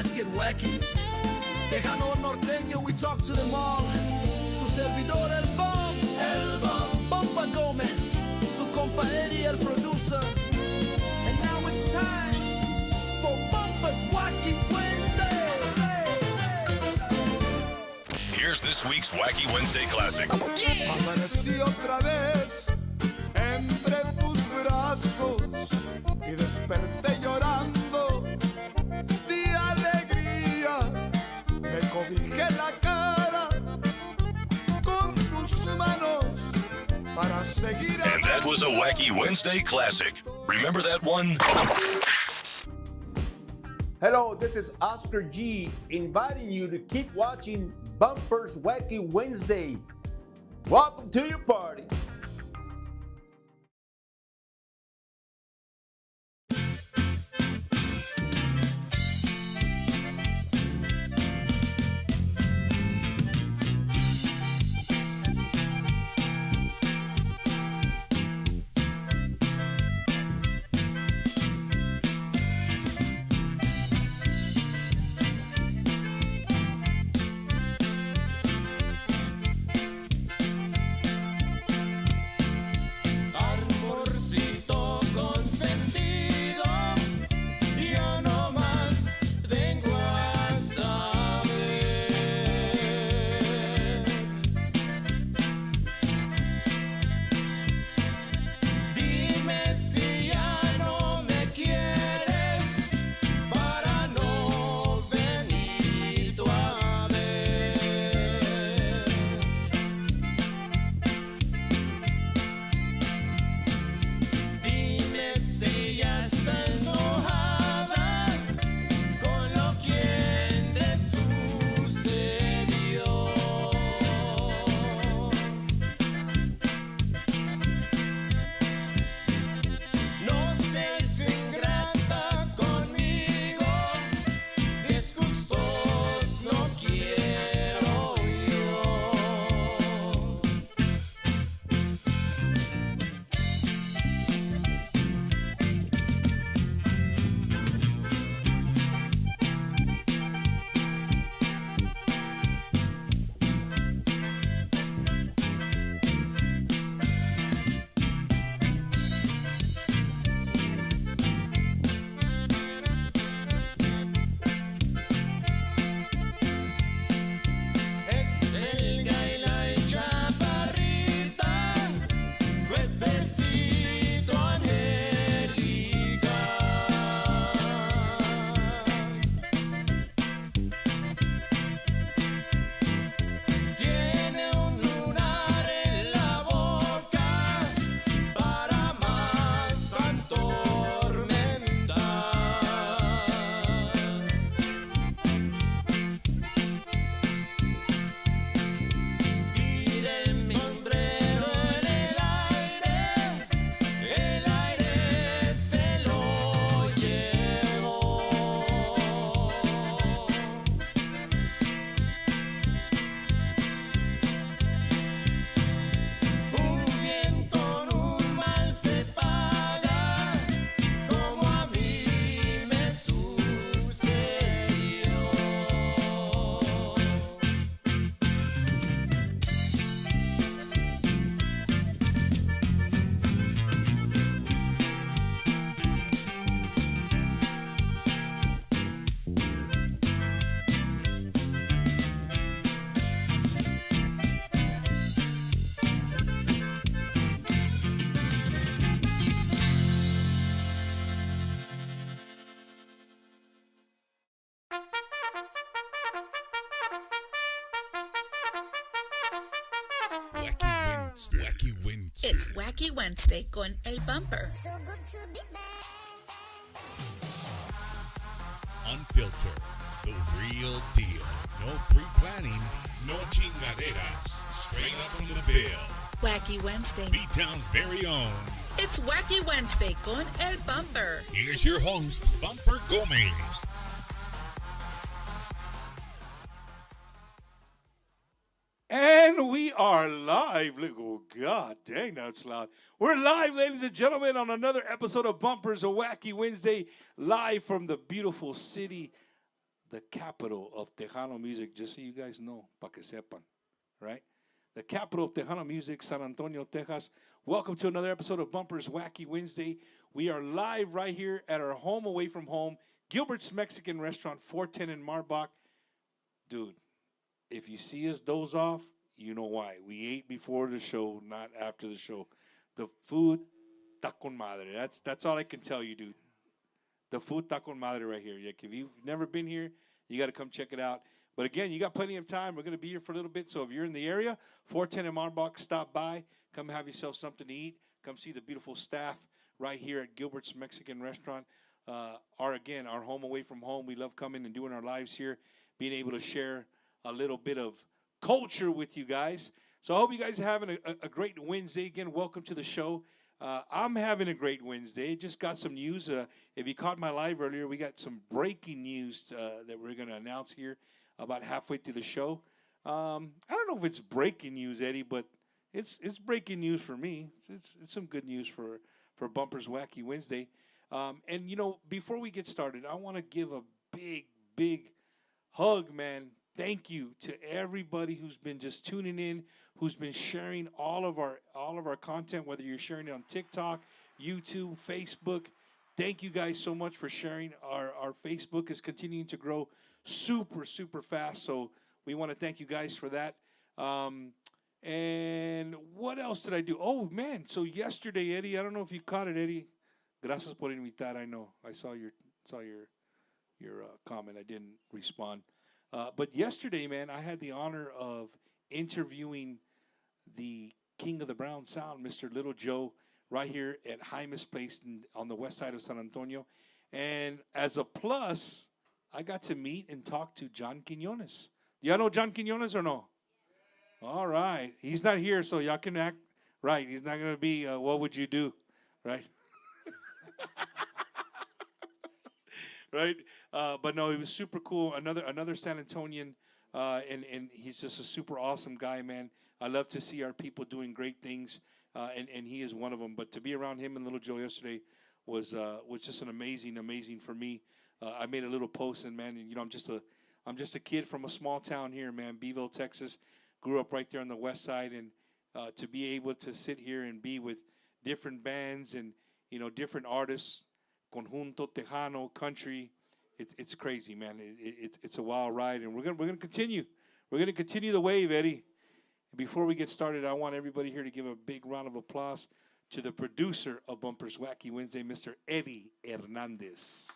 let's get wacky. Tejano norteño, we talk to them all. Su servidor, el bomb. Bomba Gómez. Su compa Eddie, el producer. And now it's time for Bumpers Wacky Wednesday. Here's this week's Wacky Wednesday Classic. Amanecí otra vez entre tus brazos y desperté llorando de alegría. Me cobijé la cara con tus manos para seguir. And that was a Wacky Wednesday Classic. Remember that one? Hello, this is Oscar G, inviting you to keep watching Bumpers Wacky Wednesday. Welcome to your party. Wacky Wednesday. It's Wacky Wednesday con El Bumper. Unfiltered, the real deal. No pre-planning, no chingaderas. Straight up from the bill. Wacky Wednesday. B-Town's very own. It's Wacky Wednesday con El Bumper. Here's your host, Bumper Gomez. And we are live. Look, oh, God dang, that's loud. We're live, ladies and gentlemen, on another episode of Bumpers, a Wacky Wednesday, live from the beautiful city, the capital of Tejano music, just so you guys know, pa que sepan, right? The capital of Tejano music, San Antonio, Texas. Welcome to another episode of Bumpers Wacky Wednesday. We are live right here at our home away from home, Gilbert's Mexican Restaurant, 410 in Marbach. Dude, if you see us doze off, you know why. We ate before the show, not after the show. The food, ta con madre. That's all I can tell you, dude. The food, ta con madre right here. If you've never been here, you got to come check it out. But again, you got plenty of time. We're going to be here for a little bit. So if you're in the area, 410 in Marbach, stop by. Come have yourself something to eat. Come see the beautiful staff right here at Gilbert's Mexican Restaurant. Our home away from home. We love coming and doing our lives here, being able to share a little bit of culture with you guys. So I hope you guys are having a great Wednesday. Again, welcome to the show. I'm having a great Wednesday. Just got some news. If you caught my live earlier, we got some breaking news that we're going to announce here about halfway through the show. I don't know if it's breaking news, Eddie, but it's breaking news for me. It's some good news for Bumpers Wacky Wednesday. And, you know, before we get started, I want to give a big hug, man. Thank you to everybody who's been just tuning in, who's been sharing all of our content, whether you're sharing it on TikTok, YouTube, Facebook. Thank you guys so much for sharing. Our Facebook is continuing to grow super fast, so we want to thank you guys for that. And what else did I do? Oh, man, so yesterday, Eddie, I don't know if you caught it, Eddie. Gracias por invitar. I know. I saw your comment. I didn't respond. But yesterday, man, I had the honor of interviewing the king of the brown sound, Mr. Little Joe, right here at Jaime's Place on the west side of San Antonio. And as a plus, I got to meet and talk to John Quinones. Y'all know John Quinones or no? All right. He's not here, so y'all can act right. He's not going to be, what would you do? Right? Right? But no, he was super cool. Another San Antonian, and he's just a super awesome guy, man. I love to see our people doing great things, and he is one of them. But to be around him and Little Joe yesterday was just an amazing for me. I made a little post, and man, you know, I'm just a kid from a small town here, man, Beeville, Texas. Grew up right there on the west side, and to be able to sit here and be with different bands and, you know, different artists, Conjunto, Tejano, country, it's crazy, man. It's a wild ride, and we're gonna continue. We're gonna continue the wave, Eddie. And before we get started, I want everybody here to give a big round of applause to the producer of Bumpers Wacky Wednesday, Mr. Eddie Hernandez.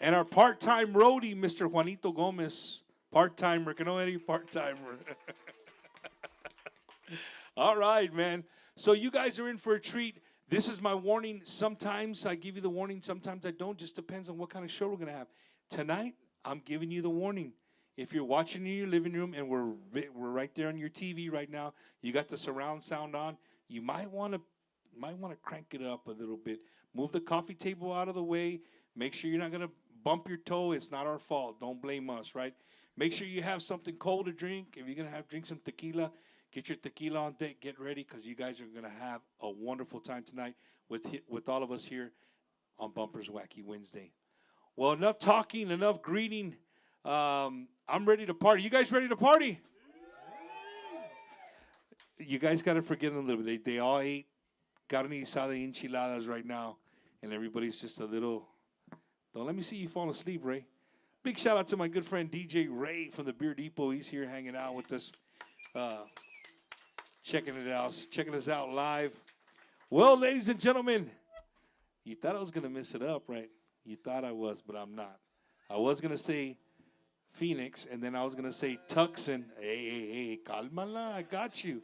And our part-time roadie, Mr. Juanito Gomez, part-timer. Can know Eddie? Part-timer. All right, man. So you guys are in for a treat. This is my warning. Sometimes I give you the warning. Sometimes I don't. Just depends on what kind of show we're going to have. Tonight, I'm giving you the warning. If you're watching in your living room and we're right there on your TV right now, you got the surround sound on, you might want to crank it up a little bit. Move the coffee table out of the way. Make sure you're not going to bump your toe. It's not our fault. Don't blame us, right? Make sure you have something cold to drink. If you're going to drink some tequila, get your tequila on deck. Get ready, because you guys are going to have a wonderful time tonight with all of us here on Bumpers Wacky Wednesday. Well, enough talking, enough greeting. I'm ready to party. You guys ready to party? You guys got to forgive them a little bit. They all ate carne asada enchiladas right now, and everybody's just a little... Don't let me see you fall asleep, Ray. Big shout out to my good friend DJ Ray from the Beer Depot. He's here hanging out with us, checking us out live. Well, ladies and gentlemen, you thought I was gonna mess it up, right? You thought I was, but I'm not. I was gonna say Phoenix, and then I was gonna say Tucson. Hey, calmala, I got you.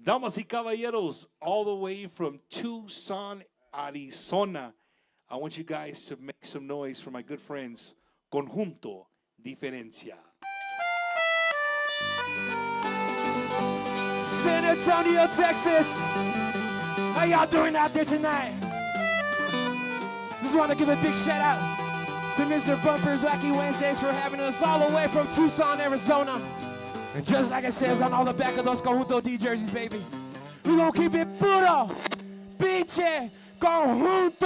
Damas y caballeros, all the way from Tucson, Arizona. I want you guys to make some noise for my good friends, Conjunto Diferencia. San Antonio, Texas. How y'all doing out there tonight? Just want to give a big shout out to Mr. Bumpers Wacky Wednesdays for having us all the way from Tucson, Arizona. And just like it says on all the back of those Conjunto D jerseys, baby, we're gonna keep it puro, pinche, Conjunto.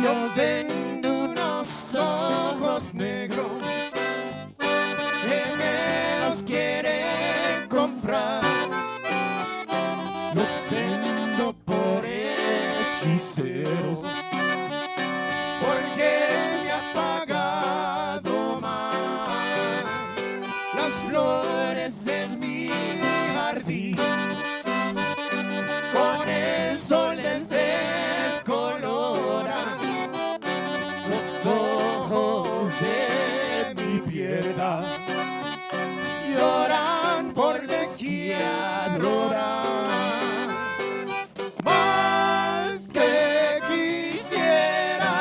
Yo vendo unos ojos negros que me los quieren comprar. Los vendo por hechiceros porque me ha pagado mal las flores de mi jardín. Con el sol les descoloran los ojos de mi piedad. Lloran por les quiero orar. Más que quisiera,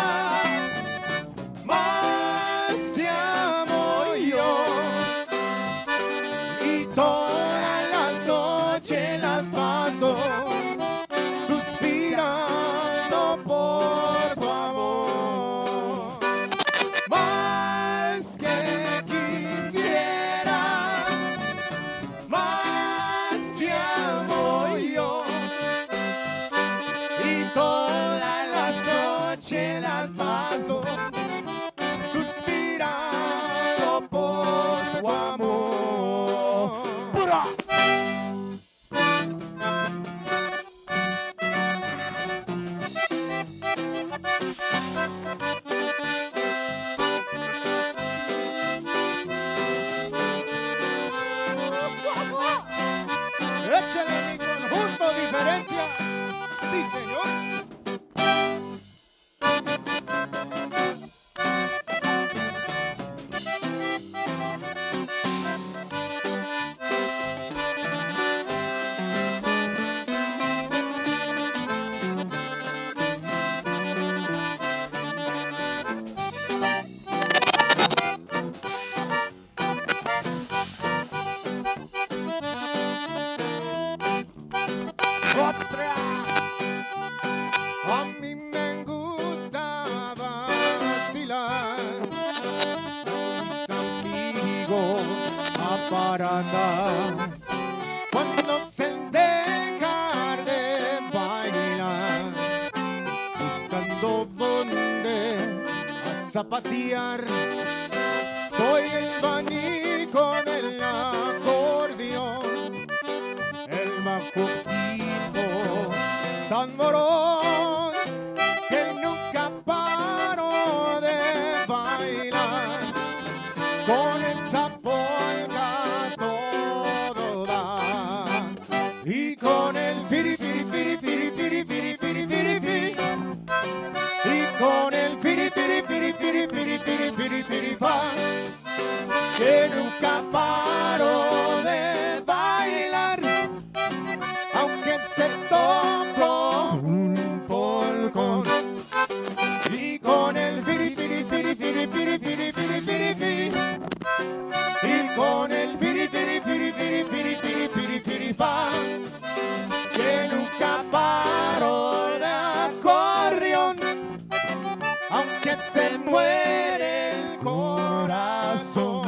más te amo yo. Y todas las noches las paso suspirando por tu amor. Más que quisiera, más te amo yo. Y todas las noches las paso suspirando por tu amor. ¡Pura! Échale mi conjunto diferencia. Sí, señor. Otra. A mí me gusta vacilar con mis amigos a parandar. Cuando se dejar de bailar, buscando dónde a zapatear. Soy el baní con el acordeón, el bajo tan morón que nunca paro de bailar. Con esa polka todo da, y con el firi firi firi firi firi firi firi firi firi, y con el firi firi firi firi firi firi firi firi fa, que nunca paro de bailar. Aunque se toco un polcón, y con el firi firi firi firi firi firi firi firi firi, y con el firi firi firi firi firi firi firi firi fa, que nunca paro de acordeón, aunque se muere el corazón.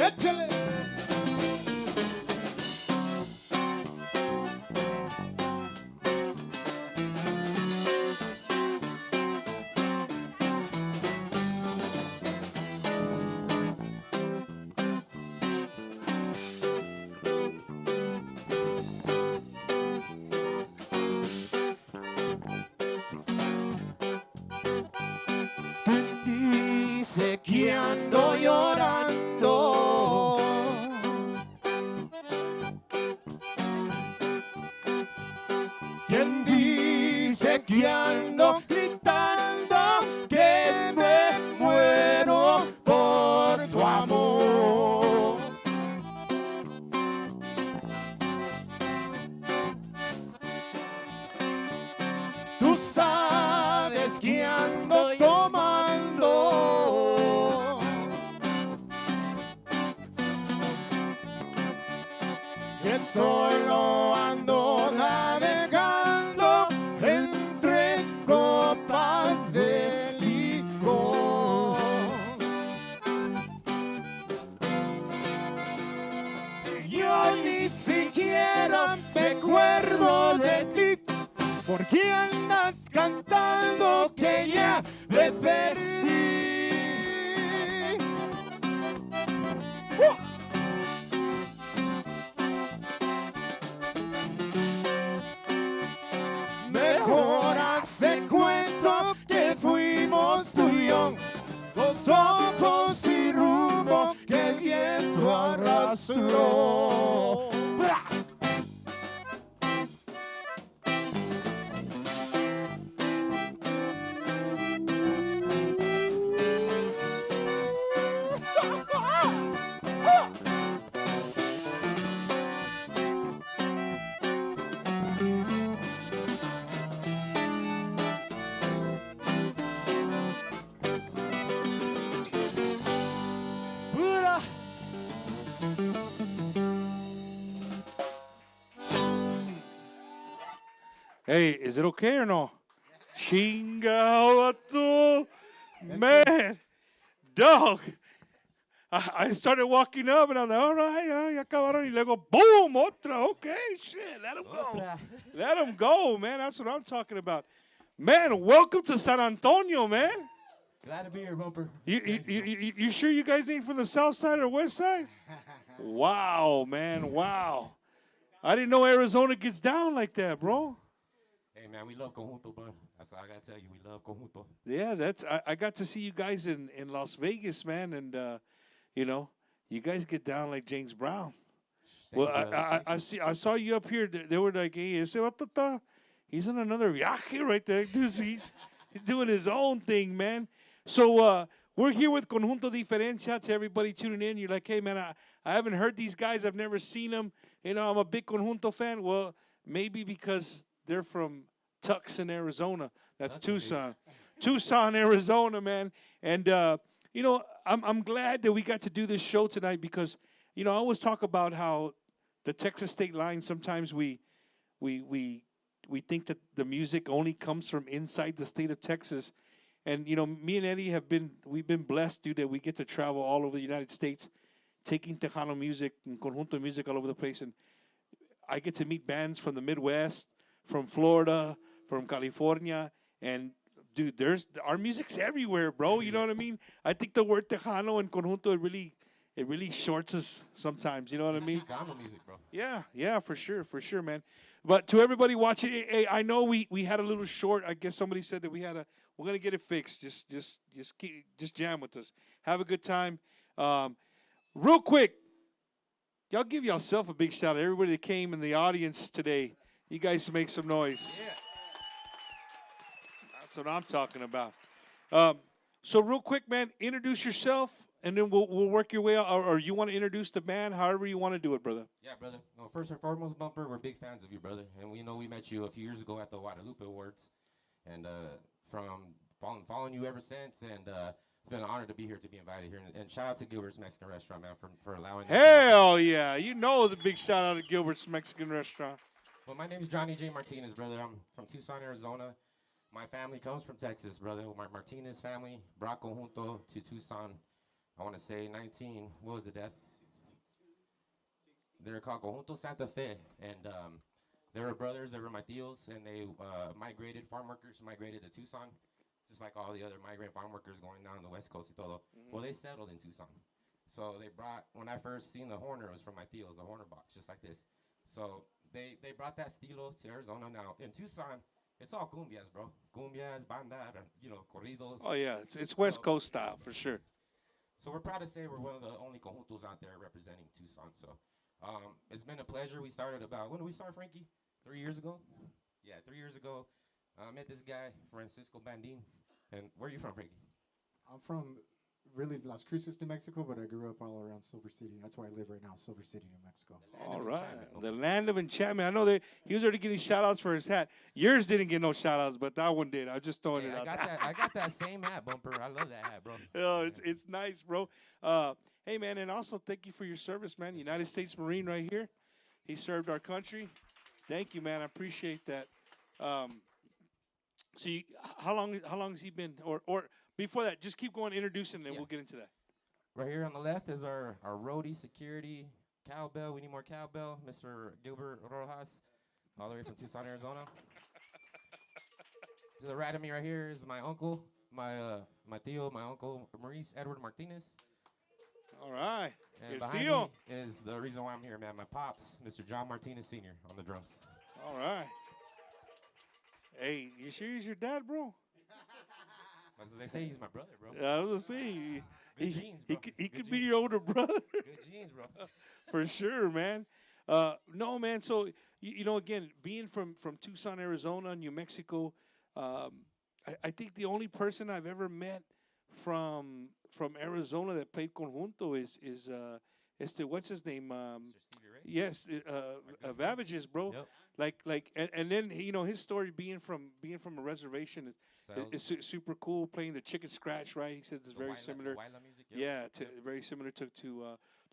Échale. Dice que ando llorando. ¿Quién dice que ando gritando que me muero por tu amor? Tú sabes que ando tomando, que solo ando navegando entre copas de licor. Yo ni siquiera me acuerdo de ti, porque andas cantando que ya me perdí. Mejor hace cuento que fuimos tú y yo, dos ojos y rumbo que el viento arrastró. Hey, is it okay or no? Chingao tu. Man, dog. I started walking up and I'm like, all right, ya acabaron. Y luego, boom, otra. Okay, shit, let him go. Let him go, man. That's what I'm talking about. Man, welcome to San Antonio, man. Glad to be here, Bumper. You sure you guys ain't from the south side or west side? Wow, man, wow. I didn't know Arizona gets down like that, bro. Hey, man, we love Conjunto, bro. That's all I got to tell you. We love Conjunto. Yeah, I got to see you guys in Las Vegas, man, and you know, you guys get down like James Brown. Thank Well, you, brother. I saw you up here. They were like, hey, ese vato he's in another viaje right there. Dude, he's doing his own thing, man. So we're here with Conjunto Diferencia. To everybody tuning in, you're like, hey, man, I haven't heard these guys. I've never seen them. You know, I'm a big Conjunto fan. Well, maybe because they're from Tucson, Arizona. That's Tucson. Tucson, Arizona, man. And, you know, I'm glad that we got to do this show tonight because, you know, I always talk about how the Texas state line, sometimes we think that the music only comes from inside the state of Texas. And, you know, me and Eddie we've been blessed, dude, that we get to travel all over the United States, taking Tejano music and Conjunto music all over the place. And I get to meet bands from the Midwest, from Florida, from California, and dude, our music's everywhere, bro. You know what I mean? I think the word Tejano and Conjunto it really shorts us sometimes. You know what I mean? Chicano music, bro. Yeah, for sure, man. But to everybody watching, hey, I know we had a little short. I guess somebody said that we're gonna get it fixed. Just jam with us. Have a good time. Real quick, y'all give yourself a big shout out. Everybody that came in the audience today. You guys make some noise. Yeah. That's what I'm talking about. So real quick, man, introduce yourself, and then we'll work your way out. Or you want to introduce the band, however you want to do it, brother. Yeah, brother. No, first and foremost, Bumper, we're big fans of you, brother. And we know we met you a few years ago at the Guadalupe Awards. And from following you ever since. And it's been an honor to be here, to be invited here. And shout out to Gilbert's Mexican Restaurant, man, for allowing us. Hell yeah. You know it's a big shout out to Gilbert's Mexican Restaurant. Well, my name is Johnny J. Martinez, brother. I'm from Tucson, Arizona. My family comes from Texas, brother. My Martinez family brought Conjunto to Tucson. I want to say what was the death? They're called Conjunto Santa Fe, and they were brothers. They were my tios, and they migrated. Farm workers migrated to Tucson, just like all the other migrant farm workers going down the West Coast y todo. Well, they settled in Tucson, so they brought. When I first seen the Horner, it was from my tios, the Horner box, just like this. So they brought that stilo to Arizona. Now in Tucson, it's all cumbias, bro. Cumbias, banda, corridos. Oh yeah, it's West Coast style for sure. So we're proud to say we're one of the only conjuntos out there representing Tucson. So it's been a pleasure. We started about, when did we start, Frankie? 3 years ago? Yeah, 3 years ago. I met this guy, Francisco Bandin. And where are you from, Frankie? I'm from really Las Cruces, New Mexico, but I grew up all around Silver City. That's where I live right now, Silver City, New Mexico. All right. The land of enchantment. I know that he was already getting shout outs for his hat. Yours didn't get no shout outs, but that one did. I was just throwing it out. I got that same hat, Bumper. I love that hat, bro. Oh, it's nice, bro. Hey, man, and also thank you for your service, man. United States Marine right here. He served our country. Thank you, man. I appreciate that. So how long has he been? Or before that, just keep going, introducing, and we'll get into that. Right here on the left is our roadie, security, cowbell. We need more cowbell. Mr. Gilbert Rojas, all the way from Tucson, Arizona. To the right of me right here is my uncle, my tío, my uncle, Maurice Edward Martinez. All right. And It's behind Tío. me is the reason why I'm here, man. My pops, Mr. John Martinez Sr. on the drums. All right. Hey, you sure he's your dad, bro? That's what they say. He's my brother, bro. Yeah, I was gonna say Good genes, bro. he Good could be genes. your older brother. Good genes, bro. For sure, man. No, man. So again, being from Tucson, Arizona, New Mexico, I think the only person I've ever met from Arizona that played conjunto is what's his name? Mr. Stevie Ray. Yes, Vavages, bro. Yep. And then his story being from a reservation is super cool. Playing the chicken scratch, right? He said it's very similar. Waila music, Yeah, very similar to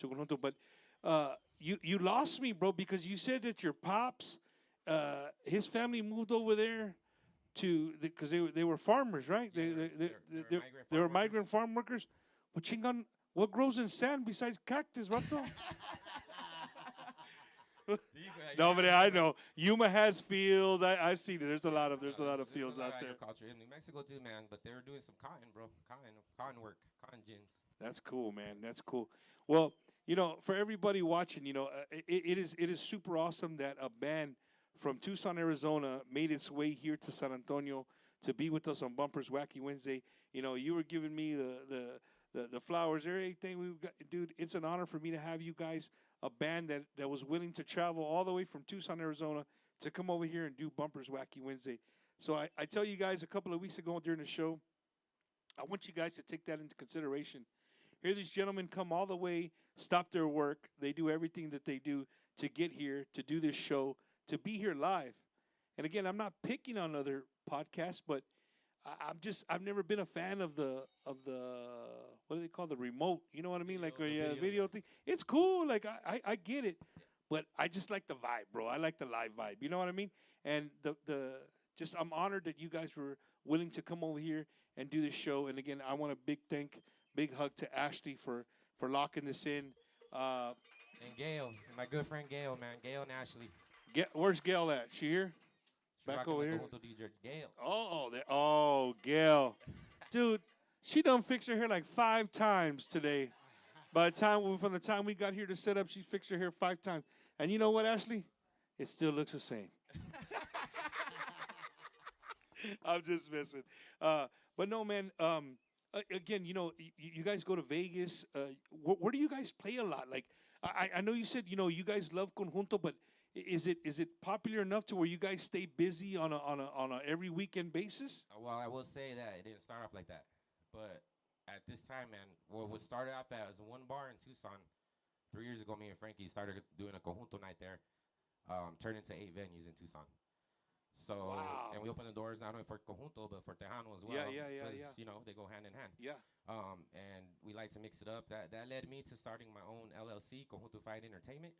conjunto. But you lost me, bro, because you said that your pops, his family moved over there because they were farmers, right? Yeah, They were migrant farm workers. But chingon, what grows in sand besides cactus, vato? No, but I know Yuma has fields. I've seen it. There's a lot of fields out there. Agriculture in New Mexico too, man. But they were doing some cotton, bro. Cotton work, cotton gins. That's cool, man. That's cool. Well, for everybody watching, it is super awesome that a band from Tucson, Arizona, made its way here to San Antonio to be with us on Bumpers Wacky Wednesday. You were giving me the flowers, everything we've got, dude. It's an honor for me to have you guys, a band that was willing to travel all the way from Tucson, Arizona, to come over here and do Bumpers Wacky Wednesday. So I tell you guys a couple of weeks ago during the show, I want you guys to take that into consideration. Here these gentlemen come all the way, stop their work. They do everything that they do to get here, to do this show, to be here live. And again, I'm not picking on other podcasts, but I've never been a fan of the what do they call the remote? You know what I mean? Like video thing. It's cool. Like I get it, but I just like the vibe, bro. I like the live vibe. You know what I mean? And I'm honored that you guys were willing to come over here and do this show. And again, I want a big hug to Ashley for locking this in. And Gail, my good friend Gail, man. Gail and Ashley. Where's Gail at? She here? She's Back rocking over the here. Conjunto DJ. Gail. Oh, Gail. Dude, she done fixed her hair like 5 times today. From the time we got here to set up, she fixed her hair 5 times. And you know what, Ashley? It still looks the same. I'm just messing. But no, man. Again, you guys go to Vegas. Where do you guys play a lot? Like, I know you said you guys love conjunto, but is it popular enough to where you guys stay busy on a every weekend basis? Well, I will say that it didn't start off like that, but at this time, man, what started out that was one bar in Tucson. 3 years ago, me and Frankie started doing a conjunto night there. Turned into 8 venues in Tucson. So, wow. And we opened the doors not only for conjunto but for Tejano as well. Yeah. They go hand in hand. Yeah. And we like to mix it up. That led me to starting my own LLC, Conjunto Fight Entertainment.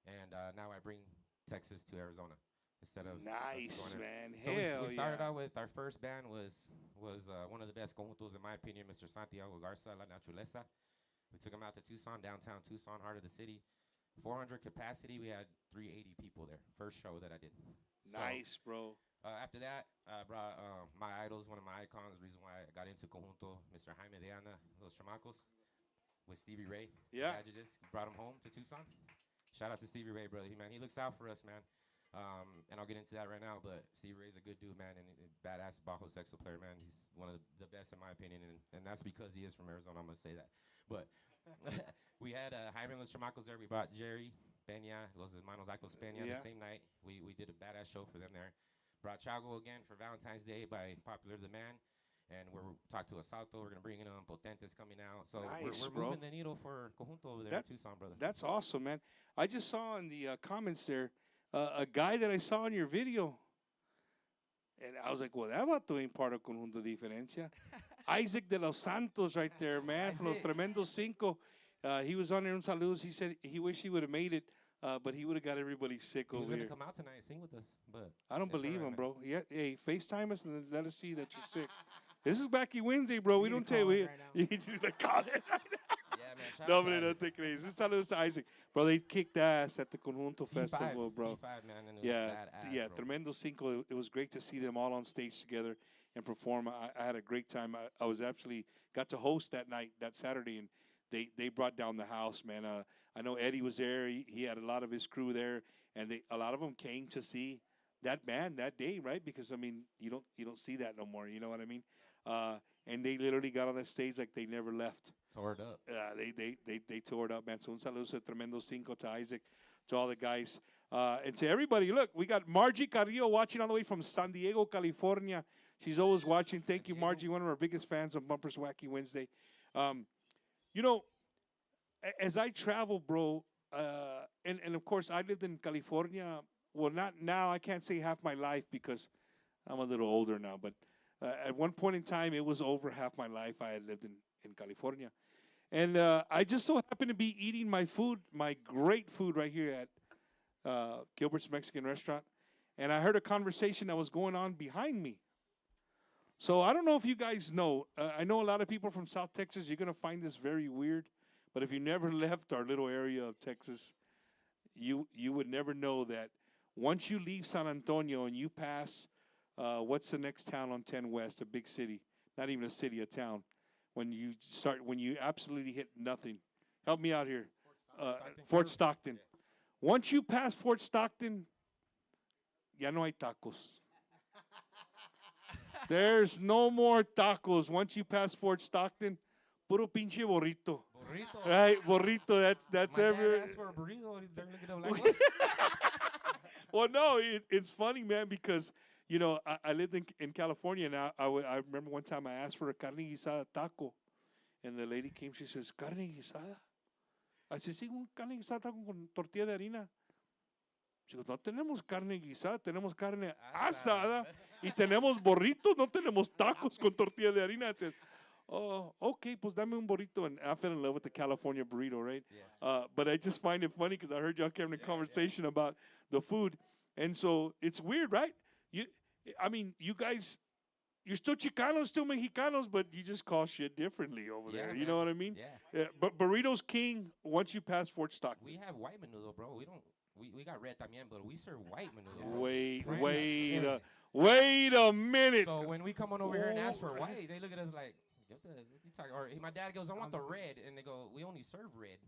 And now I bring Texas to Arizona instead of nice, man. So Hell we started yeah. out with our first band was one of the best conjuntos in my opinion, Mr. Santiago Garza, La Naturaleza. We took him out to Tucson, downtown Tucson, heart of the city. 400 capacity. We had 380 people there. First show that I did. So, Nice, bro. after that, I brought my idols, one of my icons, the reason why I got into Conjunto, Mr. Jaime de Ana, Los Chamacos, with Stevie Ray. Yeah. Just brought him home to Tucson. Shout out to Stevie Ray, brother. He looks out for us, man. And I'll get into that right now, but Stevie Ray's a good dude, man, and a badass bajo sexo player, man. He's one of the best in my opinion, and that's because he is from Arizona, I'm going to say that. But we had Jaime and Los Chamacos there. We brought Jerry, Peña, Los Hermanos Acos Peña Yeah. the same night. We did a badass show for them there. Brought Chago again for Valentine's Day by popular demand. And we're talking to Asalto. We're going to bring in Potentes coming out. So Nice, we're bro. moving the needle for Conjunto over there in Tucson, brother. That's awesome, man. I just saw in the comments there a guy that I saw in your video. And I was like, well, that vato ain't part of Conjunto Diferencia. Isaac de los Santos right there, man, from Los Tremendos Cinco. He was on there in Saludos. He said he wished he would have made it, but he would have got everybody sick He was over going to here. come out tonight and sing with us. But I don't it's all believe right, him, man. bro. Yeah, hey, FaceTime us and let us see that you're sick. This is Wacky Wednesday, bro. We You don't need to tell call you. in right now. You just gonna call it right now. Yeah, man. Shout No, out to man, no Isaac. te crees. Un saludo to Isaac. Bro, they kicked ass at the Conjunto Festival, bro. T5, man, and it was Yeah, badass, yeah, bro. Tremendo Cinco. It was great to see them all on stage together and perform. I had a great time. I was actually got to host that night, that Saturday, and they brought down the house, man. I know Eddie was there. He had a lot of his crew there, and a lot of them came to see that band that day, right? Because I mean, you don't see that no more. You know what I mean? And they literally got on that stage like they never left. Tore it up. They tore it up, man. So un saludo to Tremendo Cinco, to Isaac, to all the guys, and to everybody. Look, we got Margie Carrillo watching all the way from San Diego, California. She's always watching. Thank you, Margie, one of our biggest fans of Bumpers Wacky Wednesday. You know, as I travel, bro, and of course I lived in California. Well, not now. I can't say half my life because I'm a little older now. But at one point in time, it was over half my life I had lived in California. And I just so happened to be eating my food, my great food right here at Gilbert's Mexican Restaurant. And I heard a conversation that was going on behind me. So I don't know if you guys know. I know a lot of people from South Texas, you're going to find this very weird. But if you never left our little area of Texas, you would never know that once you leave San Antonio and you pass, what's the next town on 10 West, a big city, not even a city, a town, when you absolutely hit nothing. Help me out here. Fort Stockton. Once you pass Fort Stockton, ya no hay tacos. There's no more tacos once you pass Fort Stockton. Puro pinche burrito. Burrito. Right, burrito. That's My dad every. asked for a burrito. They're looking at him like, what? Well, no, it's funny, man, because you know I lived in California, and I remember one time I asked for a carne guisada taco, and the lady came. She says, "Carne guisada." I said, "Sí, un carne guisada taco con tortilla de harina." She goes, "No tenemos carne guisada, tenemos carne asada y tenemos burritos, no tenemos tacos con tortilla de harina." I said, "Oh, okay, pues dame un burrito." And I fell in love with the California burrito, right? Yeah. But I just find it funny because I heard y'all having a conversation about the food. And so it's weird, right? You guys, you're still Chicanos, still Mexicanos, but you just call shit differently over Yeah, there. You man. know what I mean? Yeah. But burrito's king once you pass Fort Stockton. We have white menudo, bro. We got red también, but we serve white menudo. Wait a minute. So when we come on over here and ask for white, they look at us like, what you talking? Or my dad goes, I want the red, and they go, we only serve red.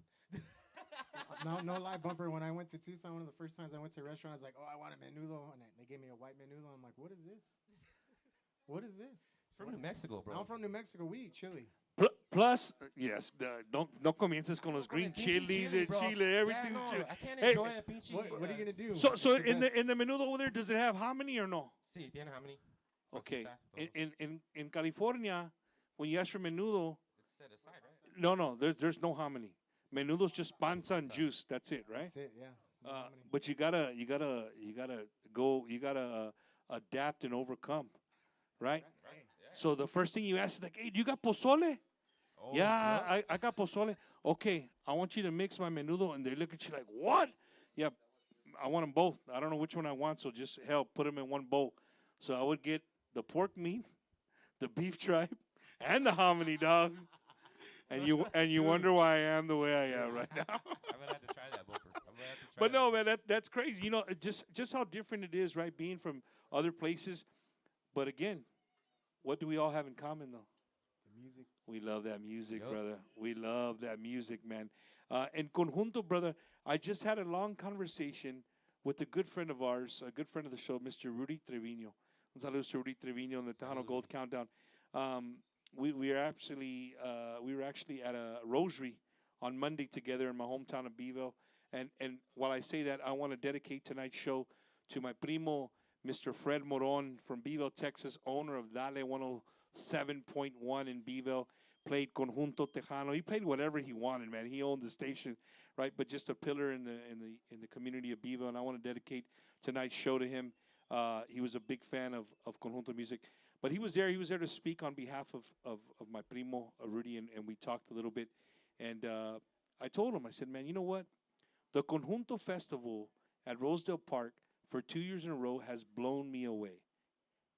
No lie, Bumper. When I went to Tucson, one of the first times I went to a restaurant, I was like, oh, I want a menudo. And they gave me a white menudo. I'm like, what is this? What is this? From New Mexico, bro. I'm from New Mexico. We eat chili. Plus, yes, no comiences con los green chilies and chile, everything. Yeah, no, chili. I can't Hey, enjoy a pinche. What are you going to do? So It's the in best. the menudo over there, does it have hominy or no? Sí, tiene hominy. Okay. In California, when you ask for menudo, It's set aside, right? no, there's no hominy. Menudo's just panza and juice. That's it, right? That's it, yeah. No hominy. But you gotta adapt and overcome, right? Right. Yeah. So the first thing you ask is like, hey, do you got pozole? Oh, Yeah, I got pozole. Okay, I want you to mix my menudo. And they look at you like, what? Yeah, I want them both. I don't know which one I want, so just put them in one bowl. So I would get the pork meat, the beef tripe, and the hominy, dog. And you wonder why I am the way I am right now. I'm gonna have to try that, Bumper. But no, man, that's crazy. You know, just how different it is, right? Being from other places. But again, what do we all have in common, though? The music. We love that music, Yup. brother. We love that music, man. And Conjunto, brother, I just had a long conversation with a good friend of ours, a good friend of the show, Mr. Rudy Trevino. Un saludo to Rudy Trevino on the Tejano Salud. Gold Countdown. We were actually at a rosary on Monday together in my hometown of Beeville. And while I say that, I want to dedicate tonight's show to my primo, Mr. Fred Moron from Beeville, Texas, owner of Dale 107.1 in Beeville. Played Conjunto Tejano. He played whatever he wanted, man. He owned the station, right? But just a pillar in the community of Beeville. And I want to dedicate tonight's show to him. He was a big fan of Conjunto music. But he was there. He was there to speak on behalf of my primo, Rudy, and we talked a little bit. And I told him, I said, man, you know what? The Conjunto Festival at Rosedale Park for 2 years in a row has blown me away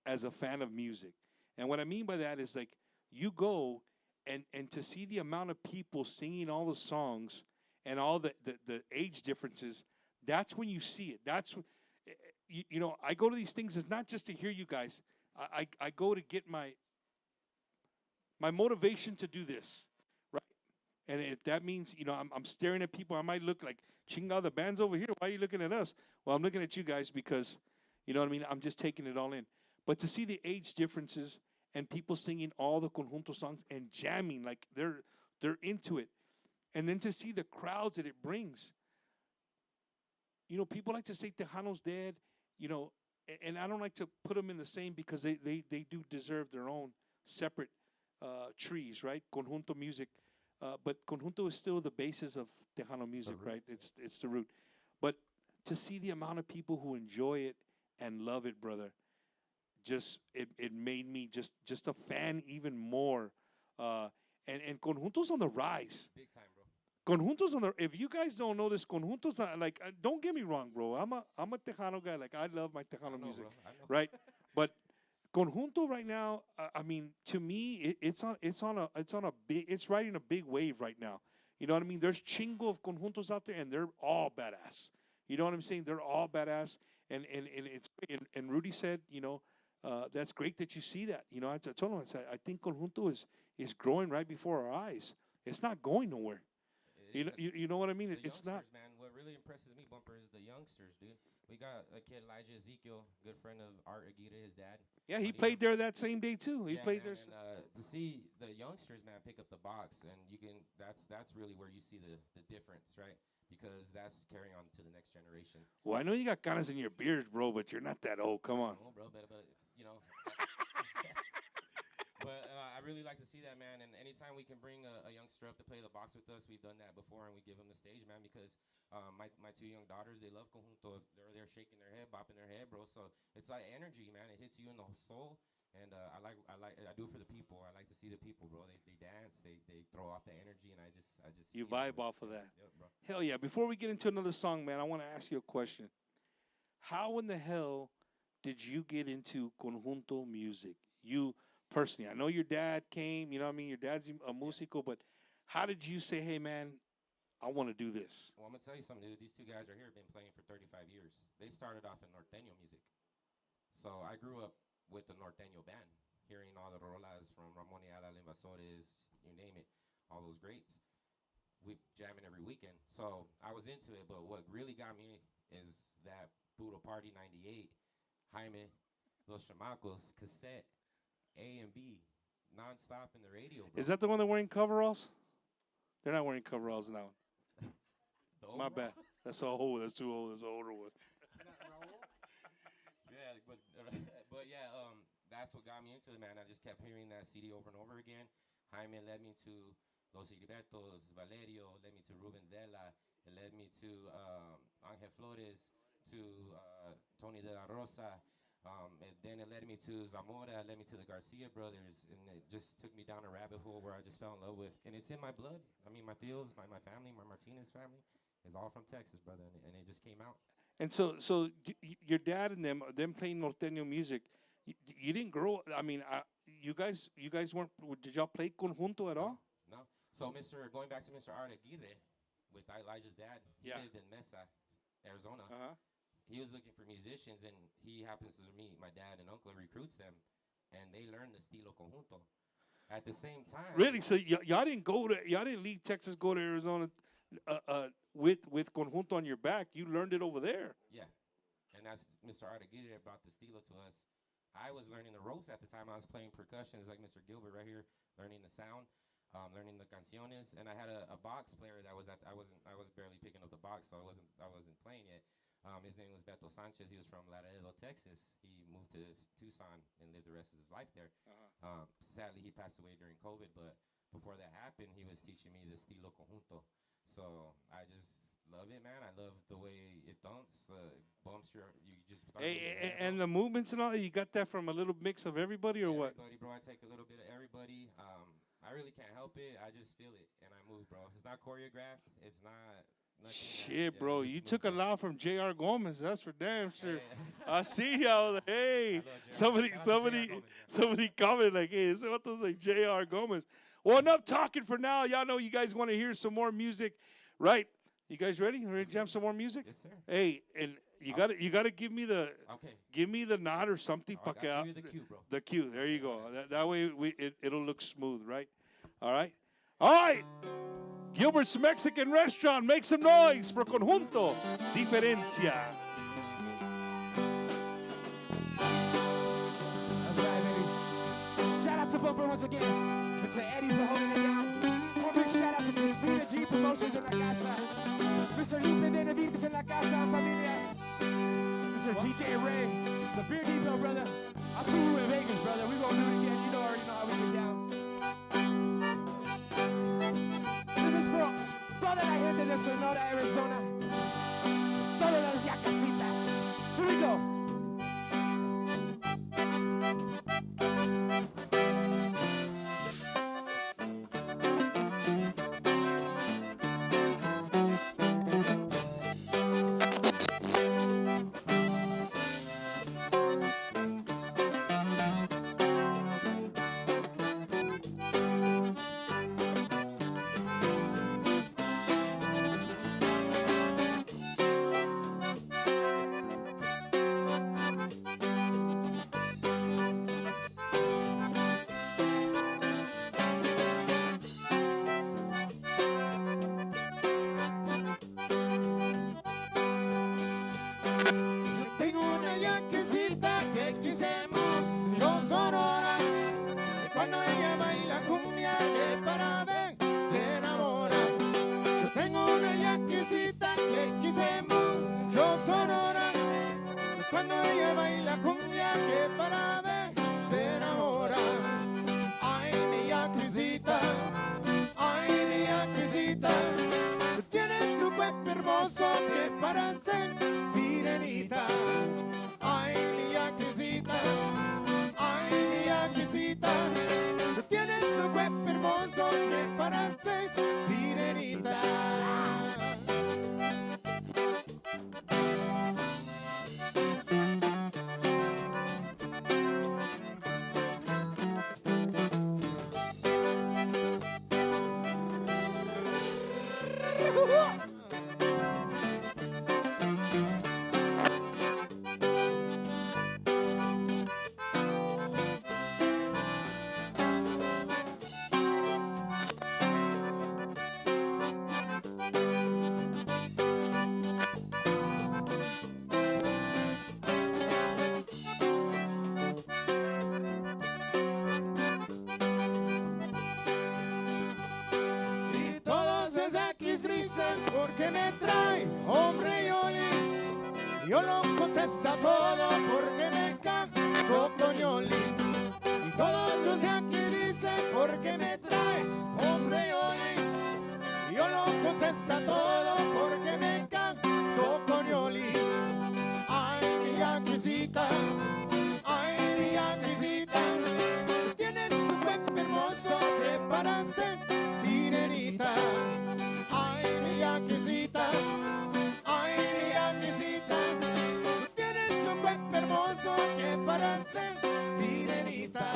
as a fan of music. And what I mean by that is like you go and to see the amount of people singing all the songs and all the age differences, that's when you see it. That's you know, I go to these things, it's not just to hear you guys. I go to get my motivation to do this, right? And if that means, you know, I'm staring at people, I might look like, chinga, the band's over here. Why are you looking at us? Well, I'm looking at you guys because, you know what I mean? I'm just taking it all in. But to see the age differences and people singing all the Conjunto songs and jamming, like they're into it. And then to see the crowds that it brings. You know, people like to say Tejano's dead, you know, and I don't like to put them in the same because they do deserve their own separate trees, right? Conjunto music. But Conjunto is still the basis of Tejano music, right? It's the root. But to see the amount of people who enjoy it and love it, brother, just it made me just a fan even more. And Conjunto's on the rise. Big time, bro. Conjunto's on the. If you guys don't know this, Conjunto's like. Don't get me wrong, bro. I'm a Tejano guy. Like I love my Tejano music, Bro. I know. right? But Conjunto right now, I mean, to me, it's riding a big wave right now. You know what I mean? There's chingo of Conjuntos out there, and they're all badass. You know what I'm saying? They're all badass, and it's great. And Rudy said, you know, that's great that you see that. You know, I told him, I said, I think Conjunto is growing right before our eyes. It's not going nowhere. You know what I mean? It's not. Man, what really impresses me, Bumper, is the youngsters, dude. We got a kid, Elijah Ezekiel, good friend of Art Aguirre, his dad. Yeah, he played there that same day too. He played man, there. And, to see the youngsters, man, pick up the box, and you can. That's really where you see the difference, right? Because that's carrying on to the next generation. Well, I know you got canas in your beard, bro, but you're not that old. Come on. No, bro, but you know. But I really like to see that, man. And anytime we can bring a youngster up to play the box with us, we've done that before, and we give them the stage, man. Because my two young daughters, they love Conjunto. They're there shaking their head, bopping their head, bro. So it's like energy, man. It hits you in the soul. And I do it for the people. I like to see the people, bro. They dance, they throw off the energy, and I just You vibe off of that. Yep, bro. Hell yeah. Before we get into another song, man, I want to ask you a question. How in the hell did you get into Conjunto music? You personally, I know your dad came, you know what I mean? Your dad's a musico, but how did you say, hey, man, I want to do this? Well, I'm going to tell you something, dude. These two guys right here have been playing for 35 years. They started off in norteño music. So I grew up with the norteño band, hearing all the rolas from Ramon y Ala, Invasores, you name it, all those greats. We jamming every weekend. So I was into it, but what really got me is that Budo Party 98, Jaime, Los Chamacos, cassette, A and B, nonstop in the radio, bro. Is that the one they're wearing coveralls? They're not wearing coveralls now. My bad. That's too old. That's too old. That's an older one. Yeah, but yeah, that's what got me into it, man. I just kept hearing that CD over and over again. Jaime led me to Los Heribertos, Valerio, led me to Ruben Della, it led me to Angel Flores, to Tony de la Rosa, and then it led me to Zamora, led me to the Garcia brothers, and it just took me down a rabbit hole where I just fell in love with, and it's in my blood. I mean, my Theos, my family, my Martinez family is all from Texas, brother, and it just came out. And so your dad and them playing norteño music, you didn't grow. I mean, you guys weren't. Did y'all play conjunto at all? No. So going back to Mr. Art Aguirre, with Elijah's dad, he lived in Mesa, Arizona. Uh-huh. He was looking for musicians, and he happens to meet my dad and uncle, recruits them, and they learn the estilo conjunto. At the same time, Really? So y'all didn't leave Texas, go to Arizona, with conjunto on your back. You learned it over there. yeah, and that's Mr. Artaguirre brought the estilo to us. I was learning the ropes at the time. I was playing percussions like Mr. Gilbert right here, learning the sound, learning the canciones, and I had a box player that was I was barely picking up the box, so I wasn't playing yet. His name was Beto Sanchez. He was from Laredo, Texas. He moved to Tucson and lived the rest of his life there. Sadly, he passed away during COVID, but before that happened, he was teaching me the estilo conjunto. So I just love it, man. I love the way it bumps you just start And the movements and all, you got that from a little mix of everybody or what? Everybody, bro. I take a little bit of everybody. I really can't help it. I just feel it and I move, bro. It's not choreographed. It's not. Shit, bro, you took a lot from J.R. Gomez. That's for damn sure. I see y'all. Hey, somebody commented like, "Hey, this what those like J.R. Gomez." Well, enough talking for now. Y'all know you guys want to hear some more music, right? You guys ready? Ready to jam some more music? Yes, sir. Hey, and you gotta give me the nod or something. I'll give you the cue, bro. The cue. There you go. That way it'll look smooth, right? All right. Gilbert's Mexican Restaurant, make some noise for Conjunto Diferencia. That's right, baby. Shout out to Bumper once again, and to Eddie for holding it down. One big shout out to Christina G Promotions in la casa. Mr. Lupe Benavides in la casa, familia. Mr. DJ Ray, the Beer Depot, brother. I'll see you in Vegas, brother. We gonna do it again. You already know how we get down. Toda la gente de Sonora, Arizona, todas las yacasitas. Here we go. porque me trae hombre y oli. Yo no contesta todo porque me canso con Yoli. Y todos los de aquí dicen porque me trae hombre y oli. Yo no contesta todo porque me canso con Yoli. Ay, mi yanquisita, ay, mi yanquisita, tienes un cuerpo hermoso que para ser sirenita. Ay, mi yanquisita, ay, mi yanquisita, tienes un cuerpo hermoso que para ser sirenita.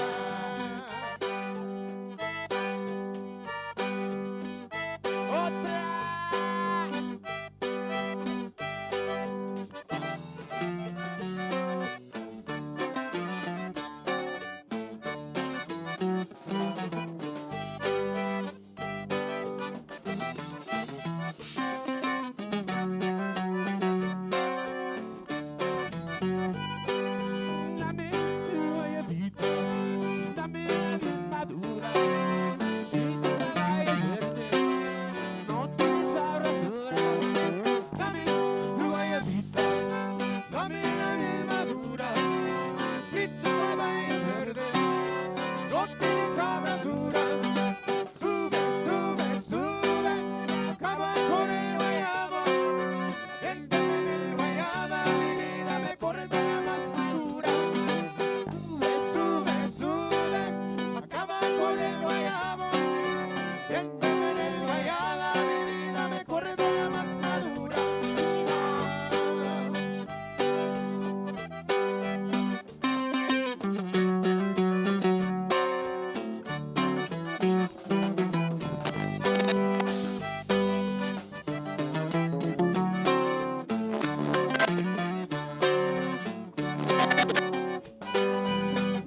no tienes sabrosura. Sube, sube, sube, acaba con el guayabo. Aviéntame en el guayaba, mi vida me corre de la más dura. Sube, sube, sube, acaba con el guayabo. Aviéntame en el guayaba, mi vida me corre de la más madura.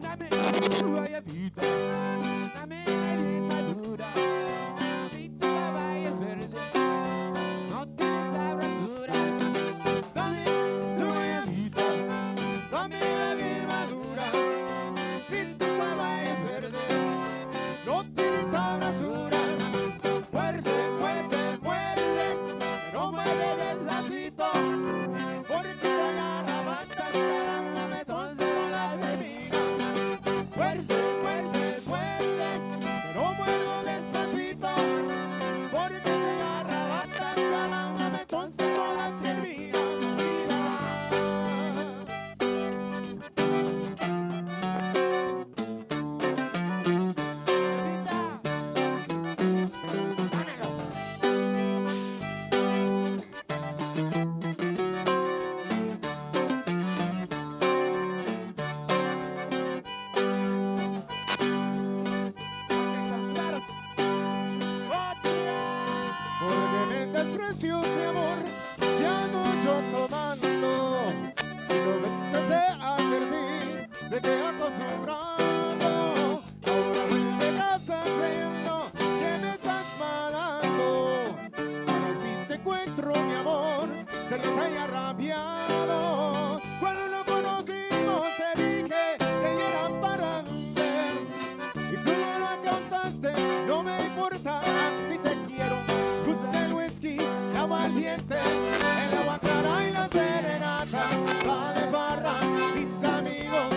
Dame tu guayabita, dame bien madura. Si tu guayaba es verde, no tienes sabrosura. Dame tu guayabita, dame bien madura. Si tu guayaba es verde, no tienes sabrosura. Muerde, muerde, muerde, pero muerde despacito, porque la garrapata cada momento se la termina. Muerde, muerde, muerde, pero muerdo despacito, porque la garrapata cada momento se la termina. Porque me desprecio, mi amor, si ando yo tomando, y no me deseas perder, de que acostumbrando, ahora me casa creyendo que me estás malando. Ahora si te encuentro, mi amor, se les haya rabiado. Cuando lo conocimos te dije que eran para vender, y tú no lo cantaste, no me importa si te quiero. Gusta el whisky, el aguardiente, el agua clara y la serenata. Va de barra, mis amigos,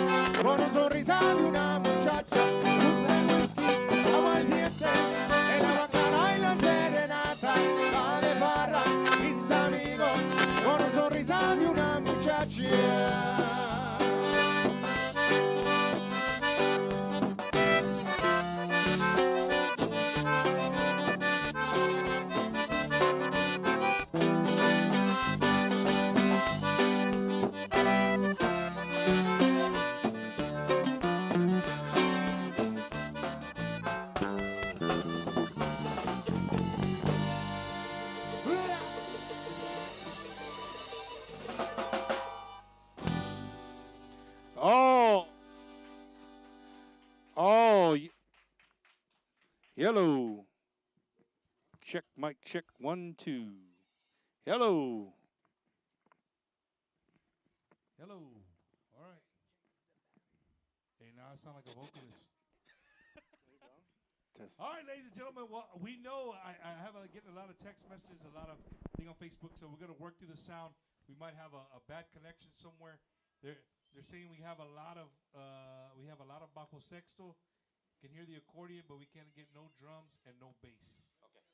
con un sonrisa de una muchacha. Gusta el whisky, el aguardiente, el agua clara y la serenata. Va de barra, mis amigos, con un sonrisa de una muchacha. Oh. Oh. Hello. Check, mic check. 1, 2. Hello. Hello. All right. Hey, now I sound like a vocalist. All right, ladies and gentlemen. Well, we know I have getting a lot of text messages, a lot of thing on Facebook, so we're gonna work through the sound. We might have a bad connection somewhere. They're saying we have a lot of bajo sexto. Can hear the accordion, but we can't get no drums and no bass. Okay.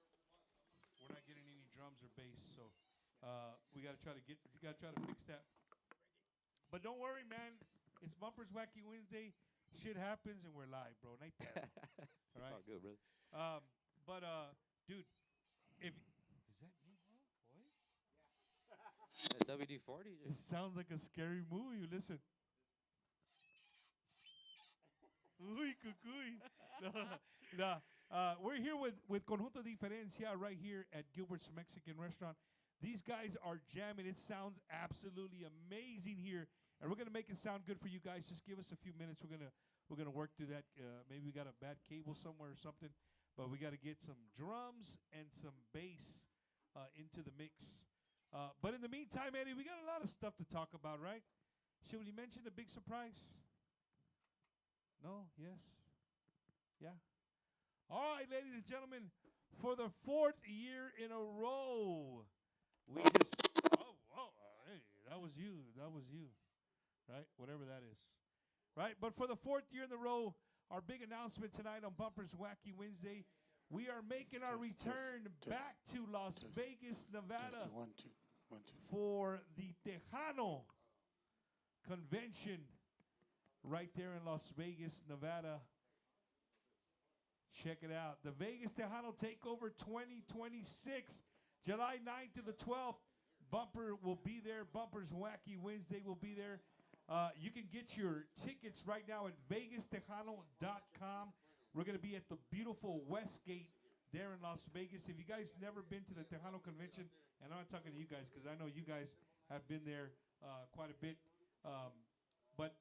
We're not getting any drums or bass, so we gotta try to fix that. But don't worry, man. It's Bumpers Wacky Wednesday. Shit happens and we're live, bro. Night there. All right. All good, brother. Dude, is that me, bro? Boy? WD-40. It sounds like a scary movie. Listen. Uy, cucuy. No. We're here with Conjunto Diferencia right here at Gilbert's Mexican Restaurant. These guys are jamming. It sounds absolutely amazing here, and we're gonna make it sound good for you guys. Just give us a few minutes. We're gonna work through that. Maybe we got a bad cable somewhere or something, but we got to get some drums and some bass into the mix. But in the meantime, Eddie, we got a lot of stuff to talk about, right? Should we mention the big surprise? No? Yes? Yeah? All right, ladies and gentlemen, for the 4th year in a row, we just... hey, that was you. Right? Whatever that is. Right? But for the 4th year in a row, our big announcement tonight on Bumpers Wacky Wednesday. We are making our return back to Las Vegas, Nevada for the Tejano convention right there in Las Vegas, Nevada. Check it out. The Vegas Tejano Takeover 2026, July 9th to the 12th. Bumper will be there. Bumpers Wacky Wednesday will be there. You can get your tickets right now at VegasTejano.com. We're going to be at the beautiful Westgate there in Las Vegas. If you guys never been to the Tejano convention, and I'm not talking to you guys because I know you guys have been there quite a bit, but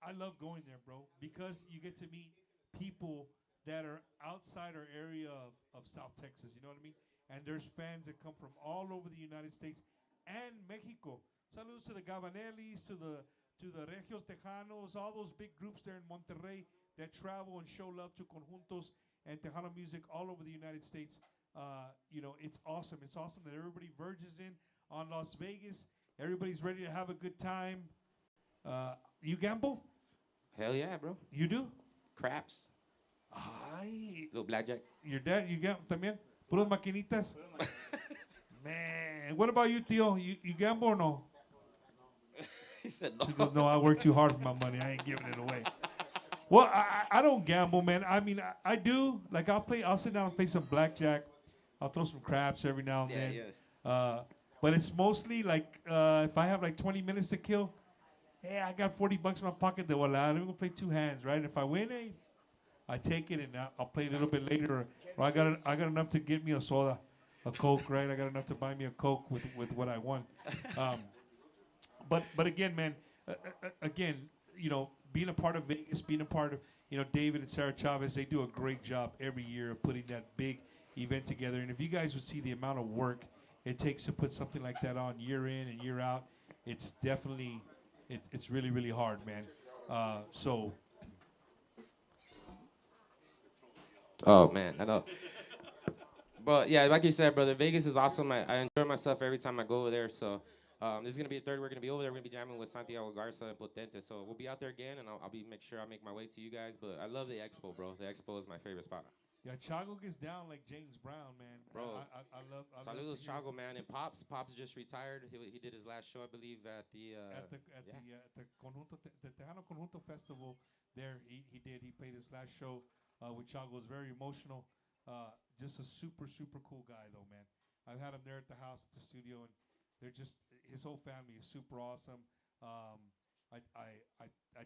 I love going there, bro, because you get to meet people that are outside our area of South Texas, you know what I mean? And there's fans that come from all over the United States and Mexico. Saludos to the Gabanellis, to the Regios Tejanos, all those big groups there in Monterrey that travel and show love to conjuntos and Tejano music all over the United States. You know, it's awesome. It's awesome that everybody verges in on Las Vegas. Everybody's ready to have a good time. You gamble? Hell yeah, bro. You do? Craps. Ay. Little blackjack. Your dad, you gamble también? Puras maquinitas? Man, what about you, Theo? You gamble or no? He said no. He goes, no, I work too hard for my money. I ain't giving it away. Well, I don't gamble, man. I mean, I do. Like, I'll sit down and play some blackjack. I'll throw some craps every now and then. Yeah. But it's mostly like, if I have like 20 minutes to kill, hey, I got $40 in my pocket. Let me go play two hands, right? If I win, hey, I take it and I'll play a little bit later. Or I got enough to get me a soda, a Coke, right? I got enough to buy me a Coke with what I won. But again, man, again, you know, being a part of Vegas, being a part of, you know, David and Sarah Chavez, they do a great job every year of putting that big event together. And if you guys would see the amount of work it takes to put something like that on year in and year out, it's definitely, it's really, really hard, man. So. Oh, man, I know. But, yeah, like you said, brother, Vegas is awesome. I enjoy myself every time I go over there. So this is going to be a third. We're going to be over there. We're going to be jamming with Santiago Garza and Potente. So we'll be out there again, and I'll make sure I make my way to you guys. But I love the expo, bro. The expo is my favorite spot. Yeah, Chago gets down like James Brown, man. Bro, I love saludos, Chago, man. And Pops just retired. He did his last show, I believe, at the Conjunto, the Tejano Conjunto Festival. There, he played his last show with Chago. It was very emotional. Just a super cool guy, though, man. I've had him there at the house, at the studio, and they're just, his whole family is super awesome. I